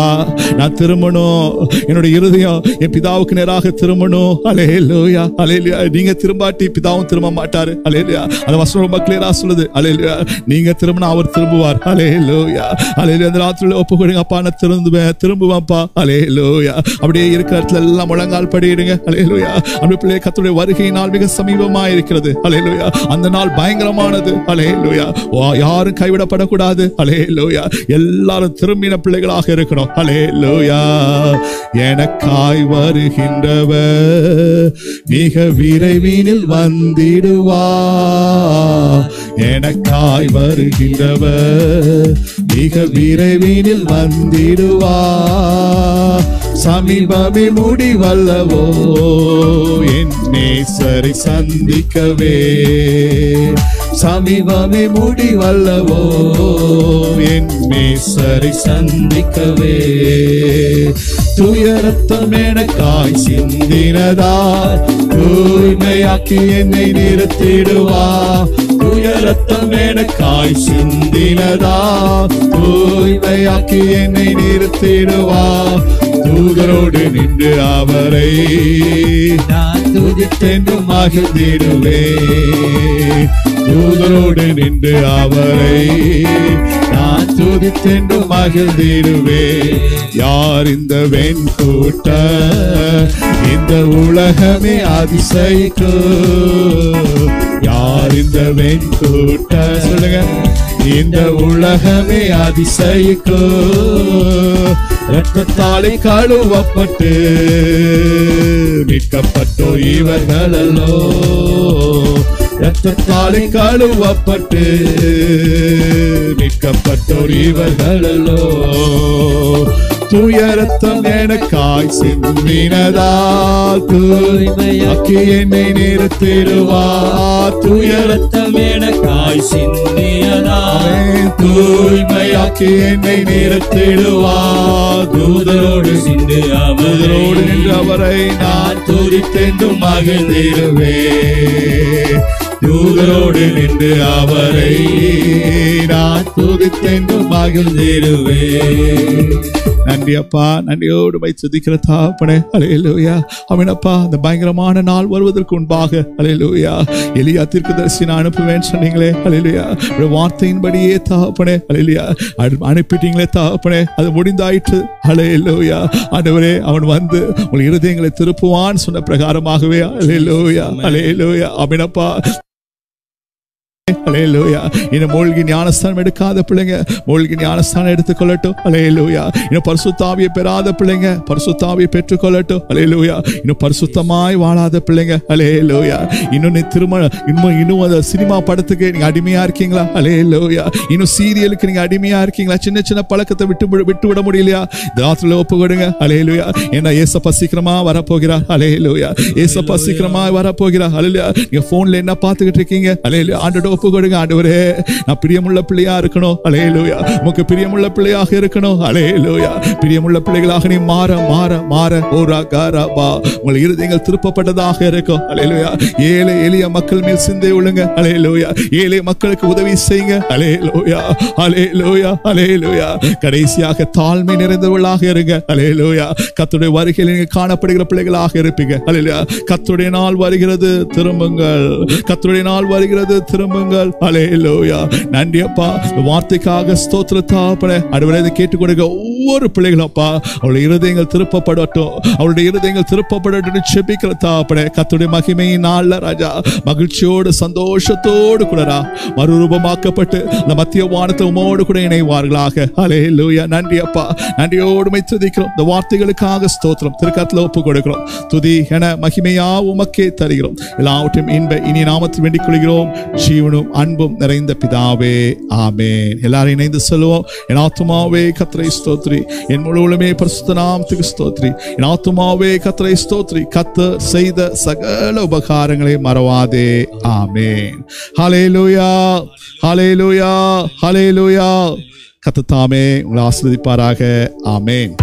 நான் திரும்பணும், என்னுடைய இருதயம் என் பிதாவுக்கு நேராக திரும்பணும். அல்லேலூயா அல்லேலூயா. நீங்க திரும்பாட்டி பிதாவும் திரும்ப மாட்டாரு. அல்லேலூயா. அந்த வசனம் ரொம்ப கிளியரா சொல்லுது. அல்லேலூயா. நீங்க திரும்பினா அவர் திரும்புவார். அல்லேலூயா அல்லேலூயா. அந்த ராத்திரில ஒப்பு கொடுங்க, அப்பா நான் திரும்புவேன்ப்பா. அல்லேலூயா. அப்படியே இருக்கிற இடத்துல எல்லாம் முழங்கால் படிடுங்க. அல்லேலூயா. அந்த பிள்ளை கர்த்தருடைய வருகை நாள் மிக சமீபமா இருக்கிறது. அல்லேலூயா. அந்த நாள் பயங்கரமானது. அல்லேலூயா. யாரும் கைவிடப்படக்கூடாது. அல்லேலூயா. எல்லாரும் திரும்பின பிள்ளைகளாக இருக்கணும். அல்லேலூயா. எனக்காய் வருகின்றவர் மிக விரைவினில் வந்திடுவார். எனக்காய் வருகின்றவர் மிக விரைவினில் வந்திடுவார். சமீபமே முடிவல்லவோ என் நேசரை சந்திக்கவே. சமீபமே முடிவல்லவோ என் நேசரை சந்திக்கவே. துயரத்தம் எனக்காய் சிந்தினதால் தூய்மையாக்கி என்னை நிறுத்திடுவார். துயரத்தம் எனக்காய் சிந்தினதால் தூய்மையாக்கி என்னை நிறுத்திடுவார். தூதரோடு நின்று அவரை நான் துதித்தென்று மகிழ்ந்திடுவே. தூதரோடு நின்று அவரை நான் துதித்தென்று மகிழ்ந்திடுவே. யார் இந்த வெண்கூட்ட இந்த உலகமே அதிசயிக்கும். யார் இந்த வெண்கூட்ட சொல்லுங்க. இந்த உலகமே அதிசயிக்கும். இரத்தத்தாலே கழுவப்பட்டு மீட்கப்பட்டோ இவர்களோ. இரத்தத்தாலே கழுவப்பட்டு மீட்கப்பட்டோர் இவர்களோ. துயரத்தம் எனக்காய் சிந்தினதால் தூய்மையாக்கி என்னை நிறுத்திடுவார். துயரத்தம் எனக்காய் சிந்தினதால் தூய்மையாக்கி என்னை நிறுத்திடுவார். தூதரோடு நின்று அவரை நான் துதித்தென்றும் மகிழ்ந்திடுவே. தூதரோடு நின்று அவரை நான் துதித்தென்றும் மகிழ்ந்திடுவே. நன்றி அப்பா, நன்றியோடு துதிக்கிற தகப்பனே. அல்லேலூயா. ஆமென்ப்பா. அந்த பயங்கரமான நாள் வருவதற்கு முன்பாக அல்லேலூயா எலியா தீர்க்கதரிசி நான் அனுப்புவேன் சொன்னீங்களே. அல்லேலூயா. வார்த்தையின்படியே தகப்பனே அல்லேலூயா அனுப்பிட்டீங்களே தகப்பனே. அது முடிந்தாயிற்று. அல்லேலூயா. ஆண்டவரே அவன் வந்து உங்கள் இருதயங்களை திருப்புவான் சொன்ன பிரகாரமாகவே அல்லேலூயா அல்லேலூயா. ஆமென்ப்பா. அல்லேலூயா. இன்னும் மூழ்கி ஞானஸ்தானம் எடுக்காத பிள்ளைங்க மூழ்கி ஞானஸ்தானம் எடுத்துக்கொள்ளட்டும். அல்லேலூயா. இன்னும் பரிசுத்த ஆவியை பெறாத பிள்ளைங்க பரிசுத்த ஆவியை பெற்றுக்கொள்ளட்டும். அல்லேலூயா. இன்னும் பரிசுத்தமாய் வாழாத பிள்ளைங்க அல்லேலூயா. இன்னும் நீ இன்னும் அந்த சினிமா படத்துக்கு நீங்க அடிமையா இருக்கீங்களா? அல்லேலூயா. இன்னும் சீரியலுக்கு நீங்க அடிமையா இருக்கீங்களா? சின்ன சின்ன பழக்கத்தை விட்டு விட முடியலையா? ராத்திரில ஒப்பு கொடுங்க. அல்லேலூயா. ஏன்னா ஏசப்பா சீக்கிரமா வரப்போகிறார். அல்லேலூயா. ஏசப்பா சீக்கிரமா வரப்போகிறார். அல்லேலூயா. நீங்க போன்ல என்ன பார்த்துக்கிட்டு இருக்கீங்க? அல்லேலூயா. ஆண்டவரே ஒப்பு கொடுங்க. ஆண்டவரே நான் பிரியமுள்ள பிள்ளையா இருக்கணும். அல்லேலூயா. உமக்கு பிரியமுள்ள பிள்ளையாக இருக்கணும். அல்லேலூயா. பிரியமுள்ள பிள்ளைகளாக நீ மாற மாற மாற ஓரா காராபா உங்கள் இருதயங்கள் திருப்பப்பட்டதாக இருக்கும். அல்லேலூயா. ஏழை எளிய மக்கள் மேல் சிந்தை உள்ளுங்க. அல்லேலூயா. ஏழை மக்களுக்கு உதவி செய்யுங்க. அல்லேலூயா. அல்லேலூயா. அல்லேலூயா. கடைசியாக தாழ்மை நிறைந்தவர்களாக இருங்க. அல்லேலூயா. கர்த்தருடைய வருகையில் நீங்க காணப்படுகிற பிள்ளைகளாக இருப்பீங்க. அல்லேலூயா. கர்த்தருடைய நாள் வருகிறது, திரும்புங்கள். கர்த்தருடைய நாள் வருகிறது, திரும்புங்கள். அல்லேலூயா. நன்றி அப்பா. வார்த்தைக்காக ஸ்தோத்திரத்தாப்பனே. ஆண்டவரே கேட்டுக் கொடுங்க ஒவ்வொரு பிள்ளைகளும் அப்பா அவருடைய இருதயங்கள் திருப்பப்படட்டும். அவருடைய இருதயங்கள் திருப்பப்படட்டும் செபிக்கிற தாப்பனே. கர்த்தருடைய மகிமையின் நாள்ல ராஜா மகிழ்ச்சியோடு சந்தோஷத்தோடு கூடரா மறுரூபமாக்கப்பட்டு அந்த மத்திய வானத்தில் உமோடு கூட இணைவார்களாக. அல்லேலூயா. நன்றி அப்பா. நன்றியோடு துதிக்கிறோம். இந்த வார்த்தைகளுக்காக ஸ்தோத்திரம். திருக்கரத்தில் ஒப்பு கொடுக்கிறோம். துதி என மகிமையா உமக்கே தருகிறோம். எல்லாவற்றையும் இன்ப இனி நாமத்தில் வேண்டிக் கொள்கிறோம். ஜீவனும் அன்பும் நிறைந்த பிதாவே, ஆமென். எல்லாரும் இணைந்து சொல்லுவோம். என் ஆத்துமாவே கர்த்தரை ஸ்தோத்திரி, என் முழுவதுமே பரிசுத்த நாமத்துக்கு ஸ்தோத்திரி. என் ஆத்துமாவே கர்த்தரை ஸ்தோத்திரி, கர்த்தர் செய்த சகல உபகாரங்களை மறவாதே. ஆமென். ஹல்லேலூயா. ஹல்லேலூயா. ஹல்லேலூயா. கர்த்தர் தாமே உங்களை ஆசீர்வதிப்பாராக. ஆமென்.